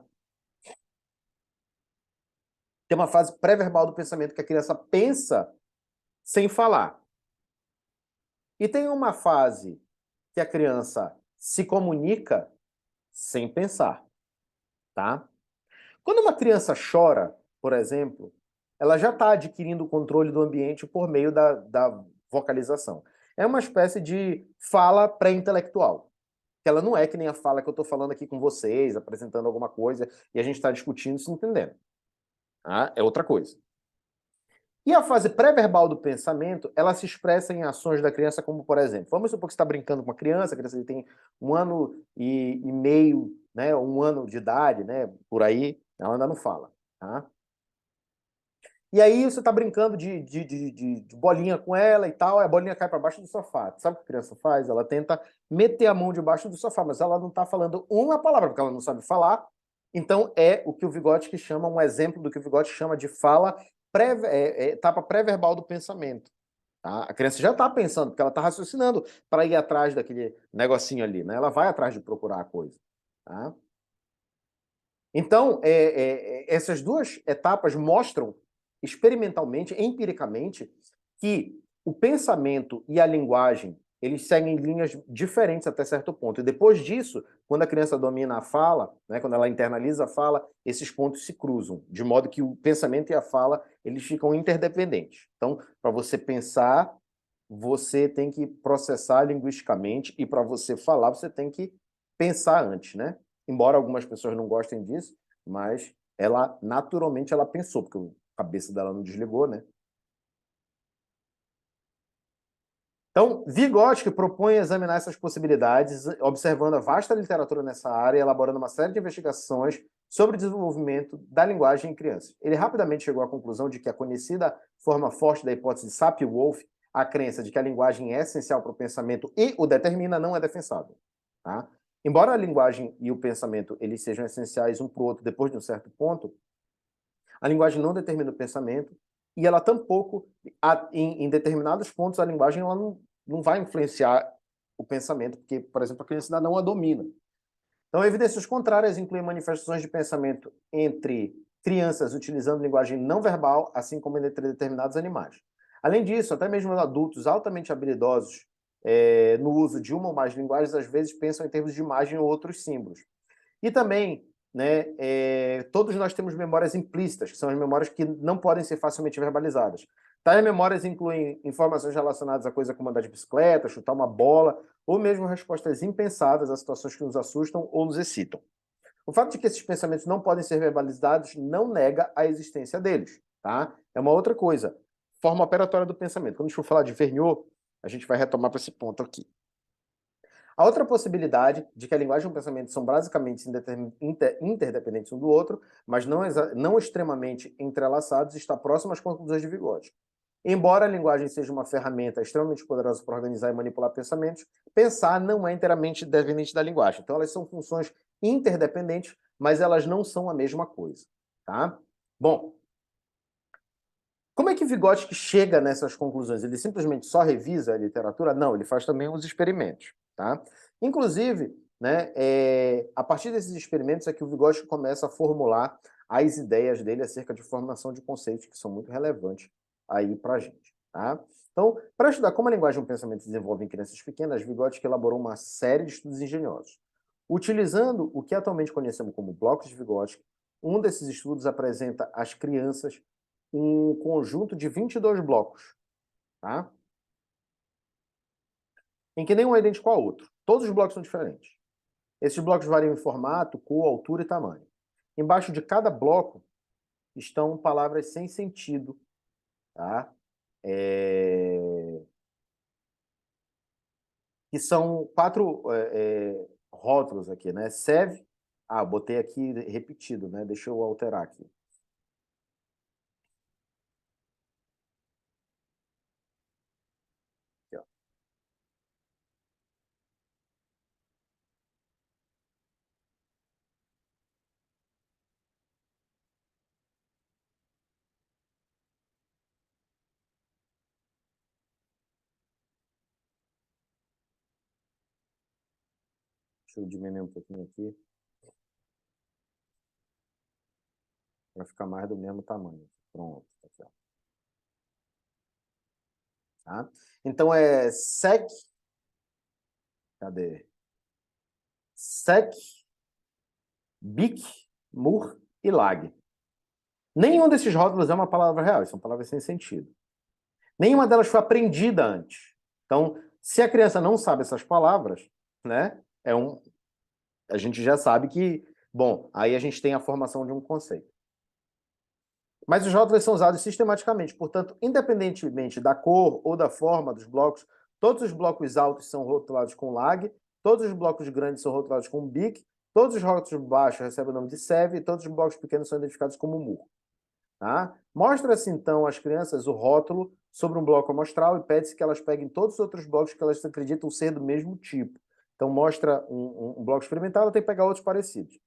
Tem uma fase pré-verbal do pensamento que a criança pensa sem falar. E tem uma fase que a criança se comunica sem pensar, tá? Quando uma criança chora, por exemplo, ela já está adquirindo o controle do ambiente por meio da vocalização. É uma espécie de fala pré-intelectual. que ela não é que nem a fala que eu estou falando aqui com vocês, apresentando alguma coisa, e a gente está discutindo, se entendendo. Tá? É outra coisa. E a fase pré-verbal do pensamento, ela se expressa em ações da criança, como, por exemplo, vamos supor que você está brincando com uma criança, a criança tem 1 ano e meio, né, 1 ano de idade, né, por aí, ela ainda não fala, tá? E aí você está brincando de bolinha com ela e tal, a bolinha cai para baixo do sofá. Sabe o que a criança faz? Ela tenta meter a mão debaixo do sofá, mas ela não está falando uma palavra, porque ela não sabe falar. Então é o que o Vygotsky chama, um exemplo do que o Vygotsky chama de fala, etapa pré-verbal do pensamento. Tá? A criança já está pensando, porque ela está raciocinando para ir atrás daquele negocinho ali, né? Ela vai atrás de procurar a coisa. Tá? Então, essas duas etapas mostram experimentalmente, empiricamente, que o pensamento e a linguagem, eles seguem linhas diferentes até certo ponto. E depois disso, quando a criança domina a fala, né, quando ela internaliza a fala, esses pontos se cruzam, de modo que o pensamento e a fala, eles ficam interdependentes. Então, para você pensar, você tem que processar linguisticamente, e para você falar, você tem que pensar antes, né? Embora algumas pessoas não gostem disso, mas ela, naturalmente, ela pensou, porque a cabeça dela não desligou, né? Então, Vygotsky propõe examinar essas possibilidades, observando a vasta literatura nessa área e elaborando uma série de investigações sobre o desenvolvimento da linguagem em crianças. Ele rapidamente chegou à conclusão de que a conhecida forma forte da hipótese Sapir-Whorf, a crença de que a linguagem é essencial para o pensamento e o determina, não é defensável. Tá? Embora a linguagem e o pensamento eles sejam essenciais um para o outro depois de um certo ponto, a linguagem não determina o pensamento e ela tampouco, em determinados pontos, a linguagem ela não vai influenciar o pensamento, porque, por exemplo, a criança ainda não a domina. Então, evidências contrárias incluem manifestações de pensamento entre crianças utilizando linguagem não verbal, assim como entre determinados animais. Além disso, até mesmo adultos altamente habilidosos no uso de uma ou mais linguagens, às vezes pensam em termos de imagem ou outros símbolos. E também, né, todos nós temos memórias implícitas, que são as memórias que não podem ser facilmente verbalizadas. Tais memórias incluem informações relacionadas a coisa como andar de bicicleta, chutar uma bola, ou mesmo respostas impensadas a situações que nos assustam ou nos excitam. O fato de que esses pensamentos não podem ser verbalizados não nega a existência deles, tá? É uma outra coisa. Forma operatória do pensamento. Quando a gente for falar de Vergniaud, a gente vai retomar para esse ponto aqui. A outra possibilidade de que a linguagem e o pensamento são basicamente interdependentes um do outro, mas não extremamente entrelaçados, está próxima às conclusões de Vygotsky. Embora a linguagem seja uma ferramenta extremamente poderosa para organizar e manipular pensamentos, pensar não é inteiramente dependente da linguagem. Então, elas são funções interdependentes, mas elas não são a mesma coisa. Tá? Bom, como é que Vygotsky chega nessas conclusões? Ele simplesmente só revisa a literatura? Não, ele faz também os experimentos. Tá? Inclusive, né, a partir desses experimentos é que o Vygotsky começa a formular as ideias dele acerca de formação de conceitos que são muito relevantes aí para a gente. Tá? Então, para estudar como a linguagem e o pensamento se desenvolvem em crianças pequenas, Vygotsky elaborou uma série de estudos engenhosos. Utilizando o que atualmente conhecemos como blocos de Vygotsky, um desses estudos apresenta às crianças um conjunto de 22 blocos, tá? Em que nenhum é idêntico ao outro. Todos os blocos são diferentes. Esses blocos variam em formato, cor, altura e tamanho. Embaixo de cada bloco estão palavras sem sentido, tá? Que são 4 rótulos aqui, né? Sev, botei aqui repetido, né? Deixa eu alterar aqui. Aqui, ó. Deixa eu diminuir um pouquinho aqui para ficar mais do mesmo tamanho. Pronto, aqui, ó. Tá? Então é sec, cadê? Sec, bic, mur e lag. Nenhum desses rótulos é uma palavra real, são palavras sem sentido. Nenhuma delas foi aprendida antes. Então, se a criança não sabe essas palavras, né, a gente já sabe que, bom, aí a gente tem a formação de um conceito. Mas os rótulos são usados sistematicamente, portanto, independentemente da cor ou da forma dos blocos, todos os blocos altos são rotulados com lag, todos os blocos grandes são rotulados com BIC, todos os rótulos baixos recebem o nome de SEV e todos os blocos pequenos são identificados como MUR. Tá? Mostra-se, então, às crianças o rótulo sobre um bloco amostral e pede-se que elas peguem todos os outros blocos que elas acreditam ser do mesmo tipo. Então, mostra um bloco experimental, ela tem que pegar outros parecidos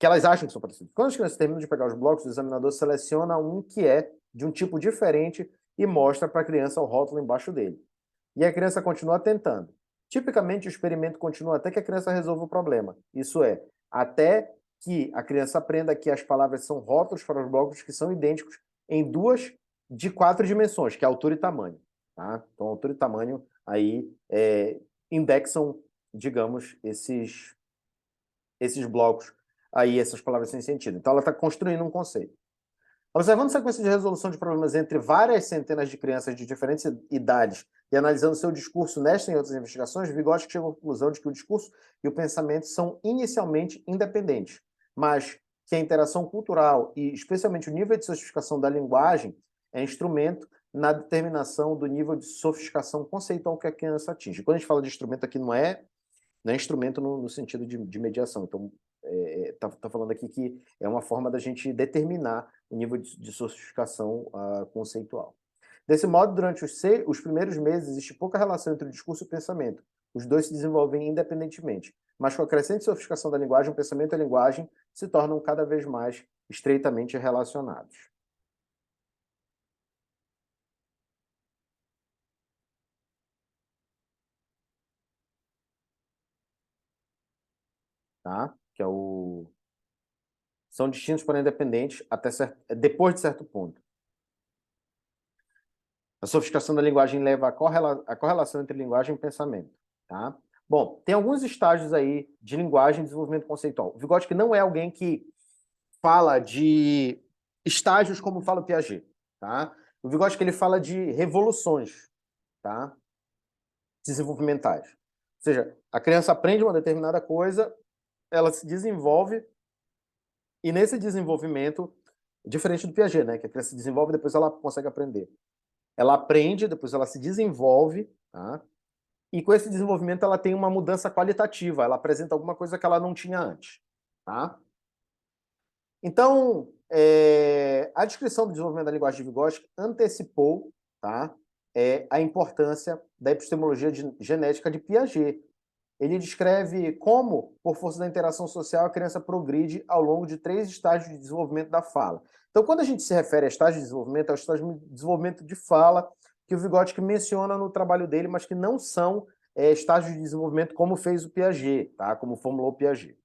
que elas acham que são parecidos. Quando as crianças terminam de pegar os blocos, o examinador seleciona um que é de um tipo diferente e mostra para a criança o rótulo embaixo dele. E a criança continua tentando. Tipicamente, o experimento continua até que a criança resolva o problema. Isso é, até que a criança aprenda que as palavras são rótulos para os blocos que são idênticos em 2 de 4 dimensões, que é altura e tamanho. Tá? Então, altura e tamanho aí indexam, digamos, esses blocos aí, essas palavras sem sentido. Então, ela está construindo um conceito. Observando a sequência de resolução de problemas entre várias centenas de crianças de diferentes idades e analisando seu discurso nesta e outras investigações, Vygotsky chegou à conclusão de que o discurso e o pensamento são inicialmente independentes, mas que a interação cultural e especialmente o nível de sofisticação da linguagem é instrumento na determinação do nível de sofisticação conceitual que a criança atinge. Quando a gente fala de instrumento aqui, não é instrumento no sentido de mediação. Então, tá falando aqui que é uma forma da gente determinar o nível de sofisticação conceitual. Desse modo, durante os primeiros meses, existe pouca relação entre o discurso e o pensamento. Os dois se desenvolvem independentemente. Mas com a crescente sofisticação da linguagem, o pensamento e a linguagem se tornam cada vez mais estreitamente relacionados. Tá? Que é são distintos, porém independentes, depois de certo ponto. A sofisticação da linguagem leva à correlação entre linguagem e pensamento. Tá? Bom, tem alguns estágios aí de linguagem e desenvolvimento conceitual. O Vygotsky não é alguém que fala de estágios como fala o Piaget. Tá? O Vygotsky ele fala de revoluções, tá? Desenvolvimentais. Ou seja, a criança aprende uma determinada coisa, ela se desenvolve, e nesse desenvolvimento, diferente do Piaget, né? Que a criança se desenvolve e depois ela consegue aprender. Ela aprende, depois ela se desenvolve, tá? E com esse desenvolvimento ela tem uma mudança qualitativa, ela apresenta alguma coisa que ela não tinha antes. Tá? Então, a descrição do desenvolvimento da linguagem de Vygotsky antecipou, tá, a importância da epistemologia genética de Piaget. Ele descreve como, por força da interação social, a criança progride ao longo de 3 estágios de desenvolvimento da fala. Então, quando a gente se refere a estágio de desenvolvimento, é o estágio de desenvolvimento de fala que o Vygotsky menciona no trabalho dele, mas que não são estágios de desenvolvimento como fez o Piaget, tá? Como formulou o Piaget.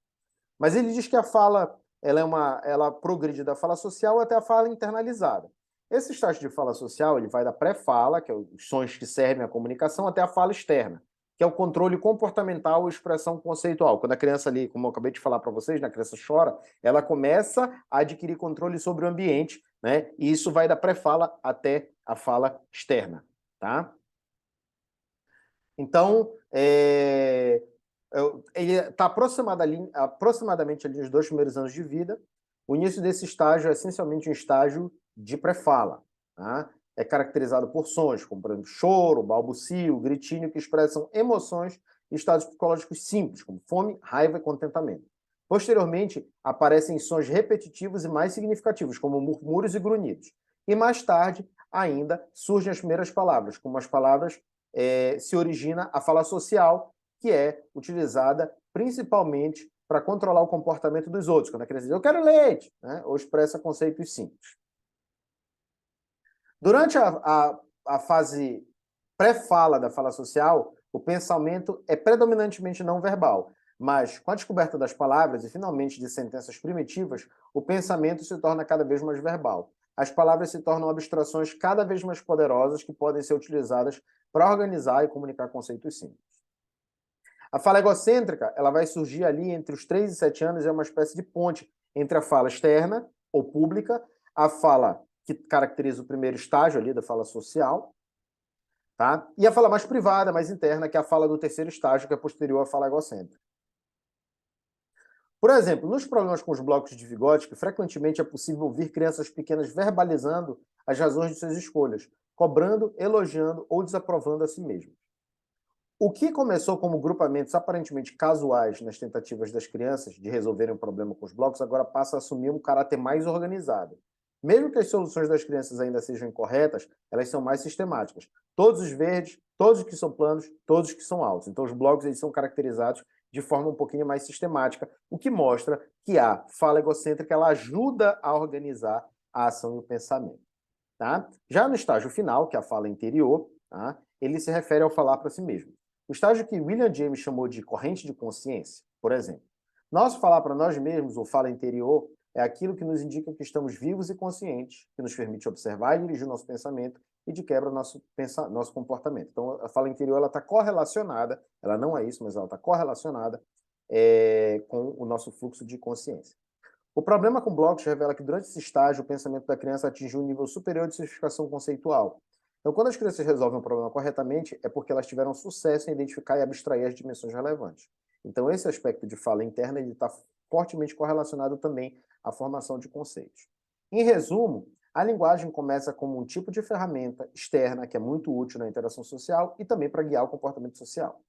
Mas ele diz que a fala ela progride da fala social até a fala internalizada. Esse estágio de fala social ele vai da pré-fala, que é os sons que servem à comunicação, até a fala externa, que é o controle comportamental e expressão conceitual. Quando a criança ali, como eu acabei de falar para vocês, a criança chora, ela começa a adquirir controle sobre o ambiente, né? E isso vai da pré-fala até a fala externa, tá? Então, ele está aproximadamente ali nos 2 primeiros anos de vida. O início desse estágio é essencialmente um estágio de pré-fala. Tá? É caracterizado por sons, como, por exemplo, choro, balbucio, gritinho, que expressam emoções e estados psicológicos simples, como fome, raiva e contentamento. Posteriormente, aparecem sons repetitivos e mais significativos, como murmúrios e grunhidos. E mais tarde, ainda, surgem as primeiras palavras, como as palavras se origina a fala social, que é utilizada principalmente para controlar o comportamento dos outros. Quando a criança diz, eu quero leite, né? Ou expressa conceitos simples. Durante a fase pré-fala da fala social, o pensamento é predominantemente não verbal, mas com a descoberta das palavras e finalmente de sentenças primitivas, o pensamento se torna cada vez mais verbal. As palavras se tornam abstrações cada vez mais poderosas que podem ser utilizadas para organizar e comunicar conceitos simples. A fala egocêntrica ela vai surgir ali entre os 3 e 7 anos e é uma espécie de ponte entre a fala externa ou pública, a fala que caracteriza o primeiro estágio ali da fala social, tá? E a fala mais privada, mais interna, que é a fala do terceiro estágio, que é posterior à fala egocêntrica. Por exemplo, nos problemas com os blocos de Vygotsky, frequentemente é possível ouvir crianças pequenas verbalizando as razões de suas escolhas, cobrando, elogiando ou desaprovando a si mesmas. O que começou como grupamentos aparentemente casuais nas tentativas das crianças de resolverem o problema com os blocos, agora passa a assumir um caráter mais organizado. Mesmo que as soluções das crianças ainda sejam incorretas, elas são mais sistemáticas. Todos os verdes, todos os que são planos, todos os que são altos. Então os blocos eles são caracterizados de forma um pouquinho mais sistemática, o que mostra que a fala egocêntrica ela ajuda a organizar a ação e o pensamento. Tá? Já no estágio final, que é a fala interior, tá? Ele se refere ao falar para si mesmo. O estágio que William James chamou de corrente de consciência, por exemplo. Nosso falar para nós mesmos, ou fala interior, é aquilo que nos indica que estamos vivos e conscientes, que nos permite observar e dirigir o nosso pensamento e de quebra nosso comportamento. Então, a fala interior está correlacionada, ela não é isso, mas ela está correlacionada com o nosso fluxo de consciência. O problema com blocos revela que durante esse estágio o pensamento da criança atinge um nível superior de sofisticação conceitual. Então, quando as crianças resolvem um problema corretamente, é porque elas tiveram sucesso em identificar e abstrair as dimensões relevantes. Então, esse aspecto de fala interna está fortemente correlacionado também à formação de conceitos. Em resumo, a linguagem começa como um tipo de ferramenta externa que é muito útil na interação social e também para guiar o comportamento social.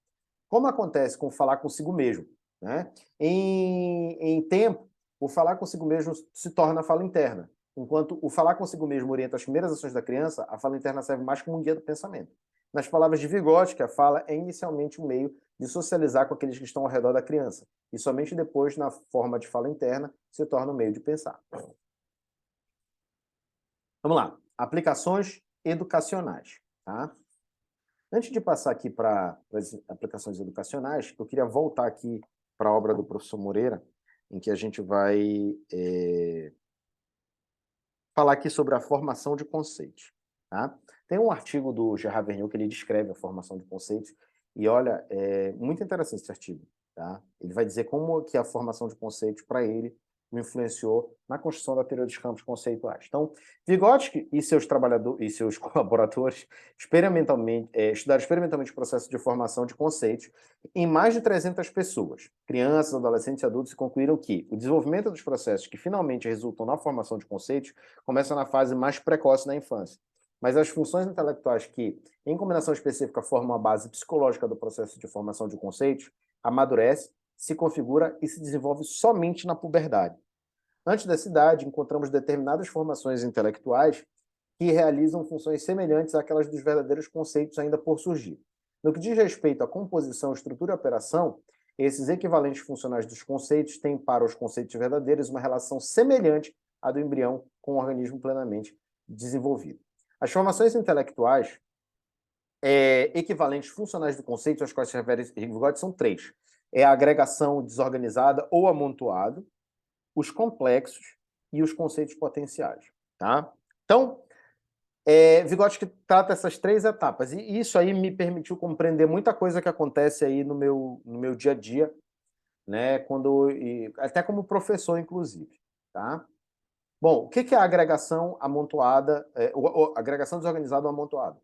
Como acontece com falar consigo mesmo, né? Em tempo, o falar consigo mesmo se torna a fala interna. Enquanto o falar consigo mesmo orienta as primeiras ações da criança, a fala interna serve mais como um guia do pensamento. Nas palavras de Vygotsky, a fala é inicialmente um meio de socializar com aqueles que estão ao redor da criança, e somente depois, na forma de fala interna, se torna um meio de pensar. Vamos lá. Aplicações educacionais. Tá? Antes de passar aqui para as aplicações educacionais, eu queria voltar aqui para a obra do professor Moreira, em que a gente vai falar aqui sobre a formação de conceitos. Tá? Tem um artigo do Gerard Vergniaud que ele descreve a formação de conceitos, e olha, é muito interessante esse artigo. Tá? Ele vai dizer como que a formação de conceitos, para ele, o influenciou na construção da teoria dos campos conceituais. Então, Vygotsky e seus trabalhadores e seus colaboradores estudaram experimentalmente o processo de formação de conceitos em mais de 300 pessoas, crianças, adolescentes e adultos, e concluíram que o desenvolvimento dos processos que finalmente resultam na formação de conceitos começa na fase mais precoce da infância. Mas as funções intelectuais que, em combinação específica, formam a base psicológica do processo de formação de conceitos, amadurece, se configura e se desenvolve somente na puberdade. Antes dessa idade, encontramos determinadas formações intelectuais que realizam funções semelhantes àquelas dos verdadeiros conceitos ainda por surgir. No que diz respeito à composição, estrutura e operação, esses equivalentes funcionais dos conceitos têm para os conceitos verdadeiros uma relação semelhante à do embrião com o organismo plenamente desenvolvido. As formações intelectuais equivalentes funcionais do conceito, às quais se refere Vygotsky, são três. É a agregação desorganizada ou amontoado, os complexos e os conceitos potenciais. Tá? Então, Vygotsky trata essas três etapas, e isso aí me permitiu compreender muita coisa que acontece aí no meu dia a dia, né, até como professor, inclusive. Tá? Bom, o que é a agregação amontoada, agregação desorganizada ou amontoada?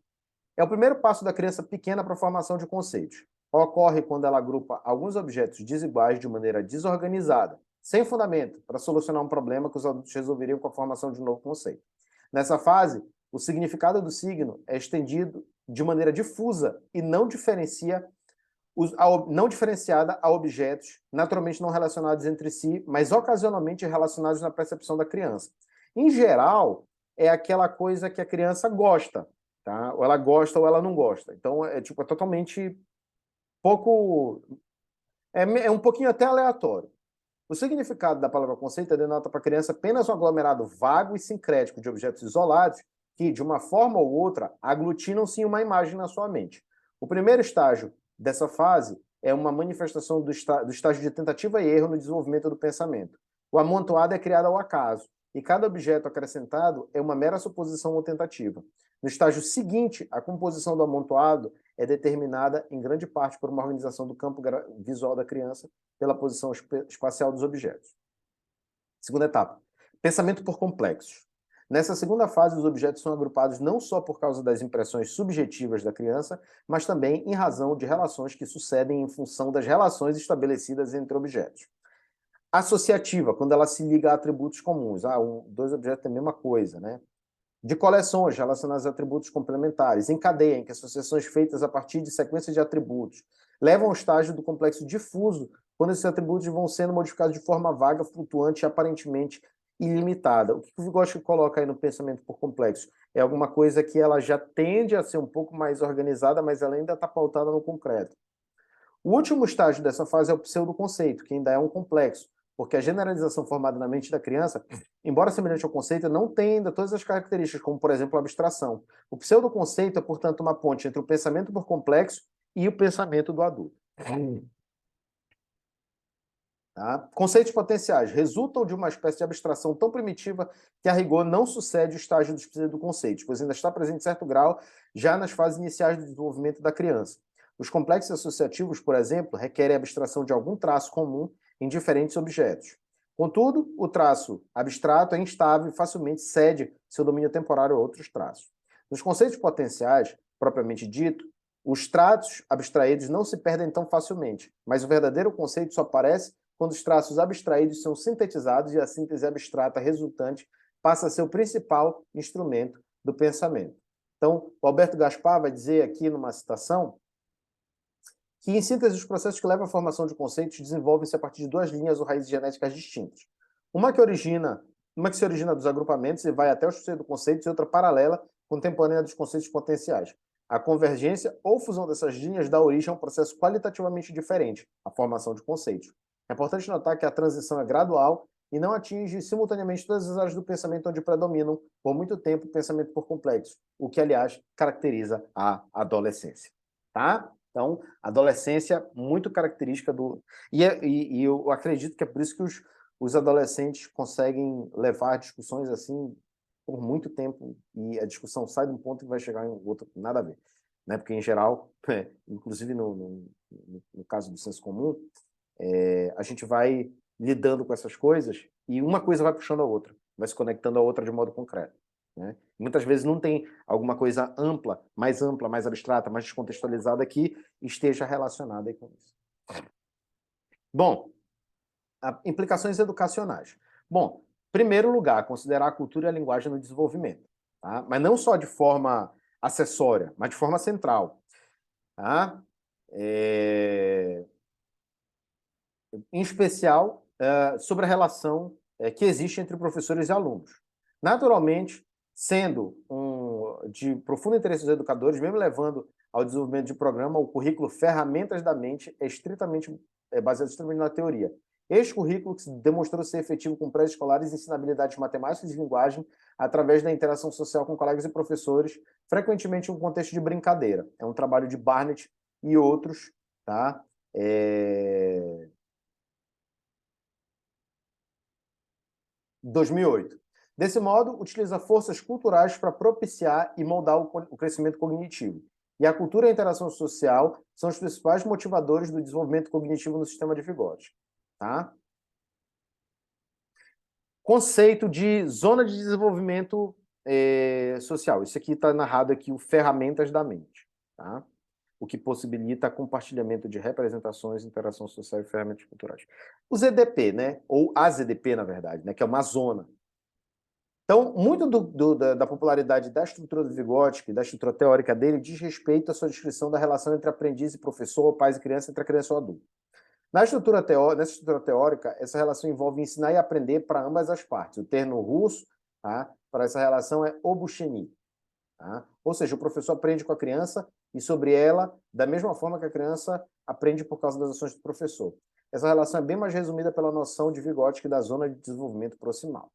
É o primeiro passo da criança pequena para a formação de conceitos. Ocorre quando ela agrupa alguns objetos desiguais de maneira desorganizada, sem fundamento, para solucionar um problema que os adultos resolveriam com a formação de um novo conceito. Nessa fase, o significado do signo é estendido de maneira difusa e não diferenciada a objetos naturalmente não relacionados entre si, mas ocasionalmente relacionados na percepção da criança. Em geral, é aquela coisa que a criança gosta, tá? Ou ela gosta ou ela não gosta. Então, é totalmente pouco... É um pouquinho até aleatório. O significado da palavra conceito denota para a criança apenas um aglomerado vago e sincrético de objetos isolados que, de uma forma ou outra, aglutinam-se em uma imagem na sua mente. O primeiro estágio dessa fase é uma manifestação do estágio de tentativa e erro no desenvolvimento do pensamento. O amontoado é criado ao acaso, e cada objeto acrescentado é uma mera suposição ou tentativa. No estágio seguinte, a composição do amontoado é determinada em grande parte por uma organização do campo visual da criança pela posição espacial dos objetos. Segunda etapa, pensamento por complexos. Nessa segunda fase, os objetos são agrupados não só por causa das impressões subjetivas da criança, mas também em razão de relações que sucedem em função das relações estabelecidas entre objetos. Associativa, quando ela se liga a atributos comuns. Dois objetos têm a mesma coisa, né? De coleções relacionadas a atributos complementares. Em cadeia, em que associações feitas a partir de sequências de atributos levam ao estágio do complexo difuso, quando esses atributos vão sendo modificados de forma vaga, flutuante e aparentemente ilimitada. O que o Vygotsky coloca aí no pensamento por complexo? É alguma coisa que ela já tende a ser um pouco mais organizada, mas ela ainda está pautada no concreto. O último estágio dessa fase é o pseudoconceito, que ainda é um complexo, porque a generalização formada na mente da criança, embora semelhante ao conceito, não tem ainda todas as características, como, por exemplo, a abstração. O pseudoconceito é, portanto, uma ponte entre o pensamento por complexo e o pensamento do adulto. Tá? Conceitos potenciais resultam de uma espécie de abstração tão primitiva que, a rigor, não sucede o estágio dos pseudoconceitos, pois ainda está presente em certo grau já nas fases iniciais do desenvolvimento da criança. Os complexos associativos, por exemplo, requerem a abstração de algum traço comum em diferentes objetos. Contudo, o traço abstrato é instável e facilmente cede seu domínio temporário a outros traços. Nos conceitos potenciais, propriamente dito, os traços abstraídos não se perdem tão facilmente, mas o verdadeiro conceito só aparece quando os traços abstraídos são sintetizados e a síntese abstrata resultante passa a ser o principal instrumento do pensamento. Então, o Alberto Gaspar vai dizer aqui numa citação que, em síntese, os processos que levam à formação de conceitos desenvolvem-se a partir de duas linhas ou raízes genéticas distintas. Uma que se origina dos agrupamentos e vai até os pseudoconceitos, e outra paralela, contemporânea dos conceitos potenciais. A convergência ou fusão dessas linhas dá origem a um processo qualitativamente diferente, a formação de conceitos. É importante notar que a transição é gradual e não atinge simultaneamente todas as áreas do pensamento onde predominam, por muito tempo, o pensamento por complexo, o que, aliás, caracteriza a adolescência. Tá? Então, adolescência muito característica do... E eu acredito que é por isso que os adolescentes conseguem levar discussões assim por muito tempo e a discussão sai de um ponto e vai chegar em outro, nada a ver. Né? Porque, em geral, inclusive no caso do senso comum, a gente vai lidando com essas coisas e uma coisa vai puxando a outra, vai se conectando a outra de modo concreto. Né? Muitas vezes não tem alguma coisa ampla, mais abstrata, mais descontextualizada que esteja relacionada aí com isso. Bom, implicações educacionais. Bom, primeiro lugar, considerar a cultura e a linguagem no desenvolvimento. Tá? Mas não só de forma acessória, mas de forma central. Tá? Em especial, sobre a relação que existe entre professores e alunos. Naturalmente, sendo de profundo interesse dos educadores, mesmo levando ao desenvolvimento de programa, o currículo Ferramentas da Mente é baseado estritamente na teoria. Este currículo que demonstrou ser efetivo com pré-escolares ensina habilidades matemáticas e de linguagem através da interação social com colegas e professores, frequentemente em um contexto de brincadeira. É um trabalho de Barnett e outros, tá? 2008. Desse modo, utiliza forças culturais para propiciar e moldar o crescimento cognitivo. E a cultura e a interação social são os principais motivadores do desenvolvimento cognitivo no sistema de Vygotsky. Tá? Conceito de zona de desenvolvimento social. Isso aqui está narrado aqui, o Ferramentas da Mente. Tá? O que possibilita compartilhamento de representações, interação social e ferramentas culturais. O ZDP, né? Ou a ZDP, na verdade, né? Que é uma zona. Então, muito da popularidade da estrutura do Vygotsky, da estrutura teórica dele, diz respeito à sua descrição da relação entre aprendiz e professor, pais e criança, entre a criança e o adulto. Nessa estrutura teórica, essa relação envolve ensinar e aprender para ambas as partes. O termo russo, tá, para essa relação é obucheni. Tá? Ou seja, o professor aprende com a criança e sobre ela da mesma forma que a criança aprende por causa das ações do professor. Essa relação é bem mais resumida pela noção de Vygotsky da zona de desenvolvimento proximal.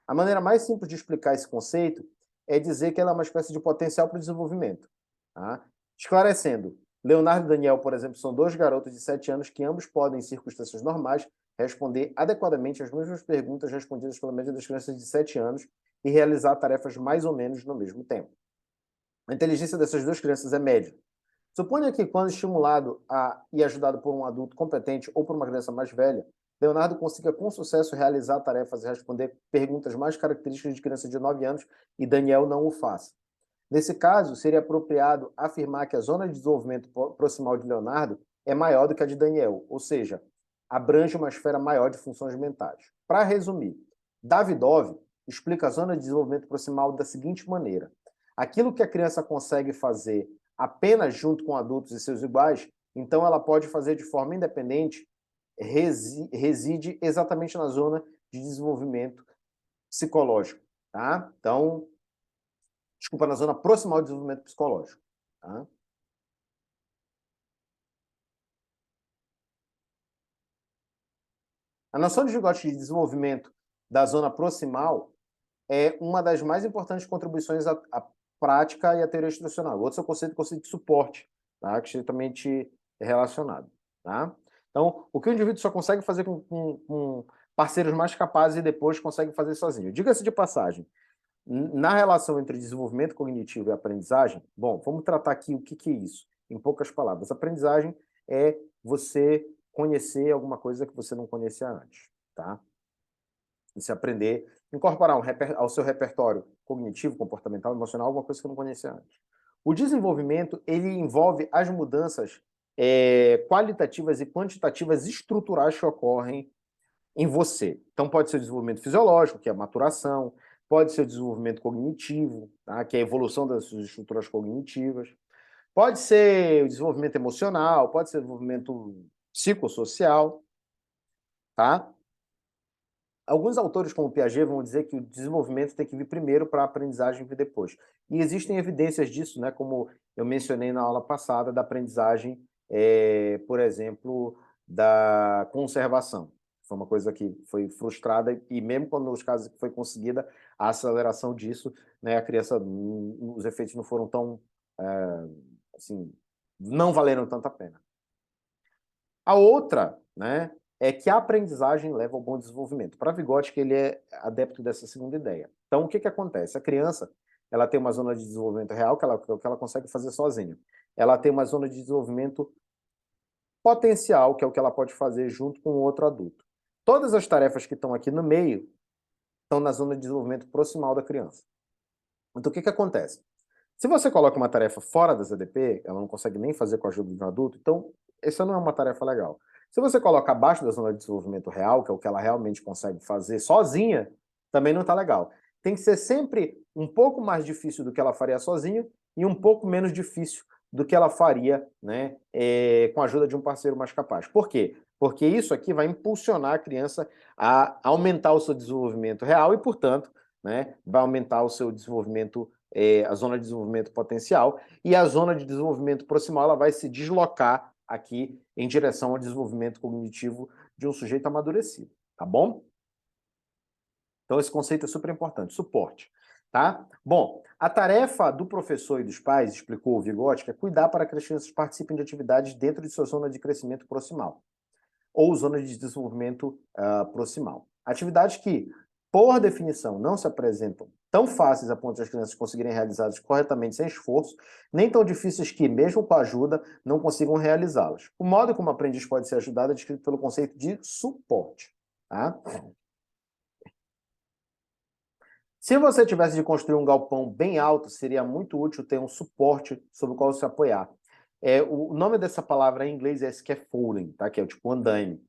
A maneira mais simples de explicar esse conceito é dizer que ela é uma espécie de potencial para o desenvolvimento. Tá? Esclarecendo, Leonardo e Daniel, por exemplo, são dois garotos de 7 anos que ambos podem, em circunstâncias normais, responder adequadamente as mesmas perguntas respondidas pela média das crianças de 7 anos e realizar tarefas mais ou menos no mesmo tempo. A inteligência dessas duas crianças é média. Suponha que, quando estimulado e ajudado por um adulto competente ou por uma criança mais velha, Leonardo consiga com sucesso realizar tarefas e responder perguntas mais características de criança de 9 anos e Daniel não o faça. Nesse caso, seria apropriado afirmar que a zona de desenvolvimento proximal de Leonardo é maior do que a de Daniel, ou seja, abrange uma esfera maior de funções mentais. Para resumir, Davidov explica a zona de desenvolvimento proximal da seguinte maneira: aquilo que a criança consegue fazer apenas junto com adultos e seus iguais, então ela pode fazer de forma independente, reside exatamente na zona de desenvolvimento psicológico, tá? Então, desculpa, na zona proximal de desenvolvimento psicológico, tá? A noção de Vygotsky de desenvolvimento da zona proximal é uma das mais importantes contribuições à prática e à teoria instrucional. Outro é o conceito de suporte, tá? Que é estritamente relacionado. Tá? Então, o que o indivíduo só consegue fazer com parceiros mais capazes e depois consegue fazer sozinho. Diga-se de passagem, na relação entre desenvolvimento cognitivo e aprendizagem, bom, vamos tratar aqui o que é isso, em poucas palavras. Aprendizagem é você conhecer alguma coisa que você não conhecia antes, tá? Você aprender, incorporar ao seu repertório cognitivo, comportamental, emocional, alguma coisa que você não conhecia antes. O desenvolvimento, ele envolve as mudanças qualitativas e quantitativas estruturais que ocorrem em você. Então, pode ser o desenvolvimento fisiológico, que é a maturação, pode ser o desenvolvimento cognitivo, tá? Que é a evolução das suas estruturas cognitivas, pode ser o desenvolvimento emocional, pode ser o desenvolvimento psicossocial, tá? Alguns autores, como Piaget, vão dizer que o desenvolvimento tem que vir primeiro para a aprendizagem vir depois. E existem evidências disso, né? Como eu mencionei na aula passada, da aprendizagem, por exemplo, da conservação. Foi uma coisa que foi frustrada, e mesmo quando nos casos que foi conseguida a aceleração disso, né, a criança, os efeitos não foram tão, assim, não valeram tanto a pena. A outra, né, é que a aprendizagem leva ao bom desenvolvimento. Para Vygotsky, ele é adepto dessa segunda ideia. Então, o que acontece? A criança, ela tem uma zona de desenvolvimento real que ela consegue fazer sozinha. Ela tem uma zona de desenvolvimento potencial, que é o que ela pode fazer junto com outro adulto. Todas as tarefas que estão aqui no meio estão na zona de desenvolvimento proximal da criança. Então, o que acontece? Se você coloca uma tarefa fora da ZDP, ela não consegue nem fazer com a ajuda de um adulto, então essa não é uma tarefa legal. Se você coloca abaixo da zona de desenvolvimento real, que é o que ela realmente consegue fazer sozinha, também não está legal. Tem que ser sempre um pouco mais difícil do que ela faria sozinha e um pouco menos difícil do que ela faria, né, com a ajuda de um parceiro mais capaz. Por quê? Porque isso aqui vai impulsionar a criança a aumentar o seu desenvolvimento real e, portanto, né, vai aumentar o seu desenvolvimento, a zona de desenvolvimento potencial, e a zona de desenvolvimento proximal ela vai se deslocar aqui em direção ao desenvolvimento cognitivo de um sujeito amadurecido, tá bom? Então esse conceito é super importante, suporte, tá? Bom, a tarefa do professor e dos pais, explicou o Vygotsky, é cuidar para que as crianças participem de atividades dentro de sua zona de crescimento proximal, ou zona de desenvolvimento proximal. Atividades que, por definição, não se apresentam tão fáceis a ponto de as crianças conseguirem realizá-las corretamente sem esforço, nem tão difíceis que, mesmo com ajuda, não consigam realizá-las. O modo como o aprendiz pode ser ajudado é descrito pelo conceito de suporte. Tá? Se você tivesse de construir um galpão bem alto, seria muito útil ter um suporte sobre o qual se apoiar. O nome dessa palavra em inglês é scaffolding, tá? Que é o tipo andaime.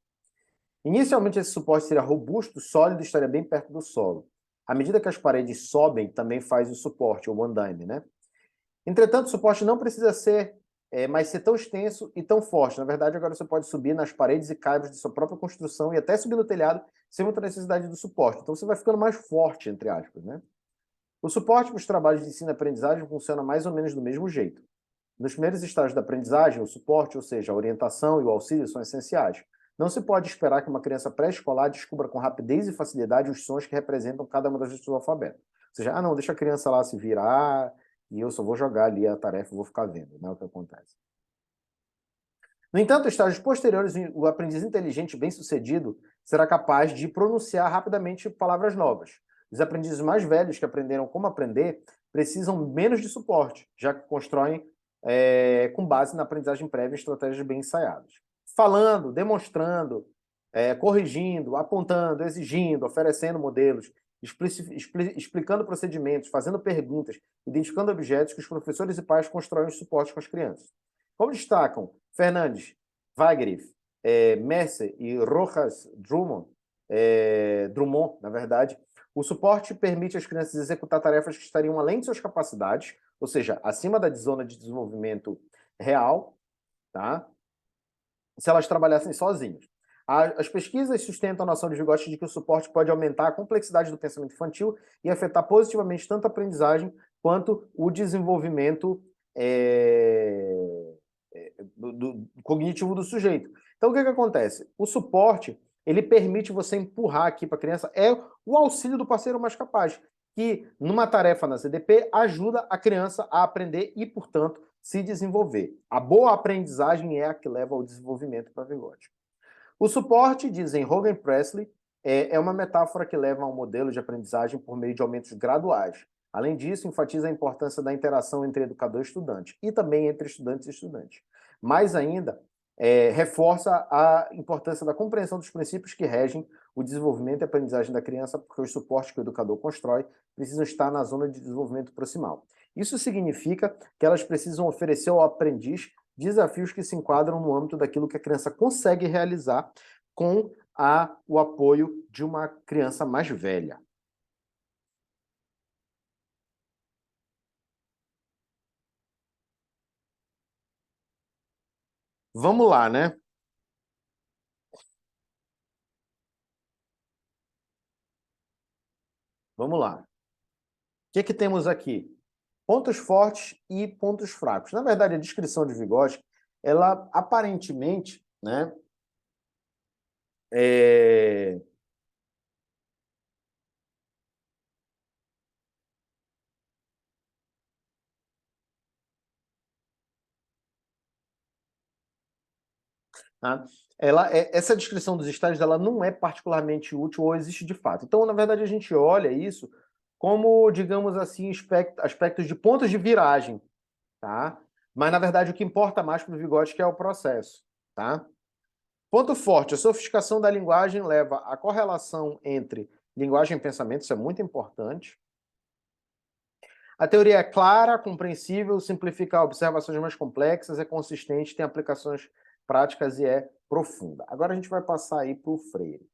Inicialmente, esse suporte seria robusto, sólido e estaria bem perto do solo. À medida que as paredes sobem, também faz o suporte, ou andaime, né? Entretanto, o suporte não precisa ser, mais ser tão extenso e tão forte. Na verdade, agora você pode subir nas paredes e caibros de sua própria construção e até subir no telhado sem muita necessidade do suporte. Então, você vai ficando mais forte, entre aspas, né? O suporte para os trabalhos de ensino e aprendizagem funciona mais ou menos do mesmo jeito. Nos primeiros estágios da aprendizagem, o suporte, ou seja, a orientação e o auxílio, são essenciais. Não se pode esperar que uma criança pré-escolar descubra com rapidez e facilidade os sons que representam cada uma das letras do alfabeto. Ou seja, não, deixa a criança lá se virar e eu só vou jogar ali a tarefa e vou ficar vendo, né, o que acontece. No entanto, em estágios posteriores, o aprendiz inteligente bem-sucedido será capaz de pronunciar rapidamente palavras novas. Os aprendizes mais velhos que aprenderam como aprender precisam menos de suporte, já que constroem com base na aprendizagem prévia e estratégias bem ensaiadas. Falando, demonstrando, corrigindo, apontando, exigindo, oferecendo modelos, explicando procedimentos, fazendo perguntas, identificando objetos que os professores e pais constroem os suportes com as crianças. Como destacam Fernandes, Weigriff, Mercer e Rojas Drummond, na verdade, o suporte permite às crianças executar tarefas que estariam além de suas capacidades, ou seja, acima da zona de desenvolvimento real, tá? Se elas trabalhassem sozinhas. As pesquisas sustentam a noção de Vygotsky de que o suporte pode aumentar a complexidade do pensamento infantil e afetar positivamente tanto a aprendizagem quanto o desenvolvimento cognitivo do sujeito. Então, o que acontece? O suporte, ele permite você empurrar aqui para a criança, o auxílio do parceiro mais capaz, que numa tarefa na CDP ajuda a criança a aprender e, portanto, se desenvolver. A boa aprendizagem é a que leva ao desenvolvimento para Vygotsky. O suporte, dizem Hogan e Presley, é uma metáfora que leva a um modelo de aprendizagem por meio de aumentos graduais. Além disso, enfatiza a importância da interação entre educador e estudante, e também entre estudantes e estudantes. Mais ainda, reforça a importância da compreensão dos princípios que regem o desenvolvimento e aprendizagem da criança, porque os suportes que o educador constrói precisam estar na zona de desenvolvimento proximal. Isso significa que elas precisam oferecer ao aprendiz desafios que se enquadram no âmbito daquilo que a criança consegue realizar com o apoio de uma criança mais velha. Vamos lá, né? Vamos lá. O que temos aqui? Pontos fortes e pontos fracos. Na verdade, a descrição de Vygotsky, ela aparentemente, né, tá? Essa descrição dos estágios ela não é particularmente útil ou existe de fato. Então, na verdade, a gente olha isso como, digamos assim, aspectos de pontos de viragem, tá? Mas, na verdade, o que importa mais para o Vygotsky é o processo, tá? Ponto forte, a sofisticação da linguagem leva à correlação entre linguagem e pensamento, isso é muito importante. A teoria é clara, compreensível, simplifica observações mais complexas, é consistente, tem aplicações práticas e é profunda. Agora a gente vai passar aí para o Freire.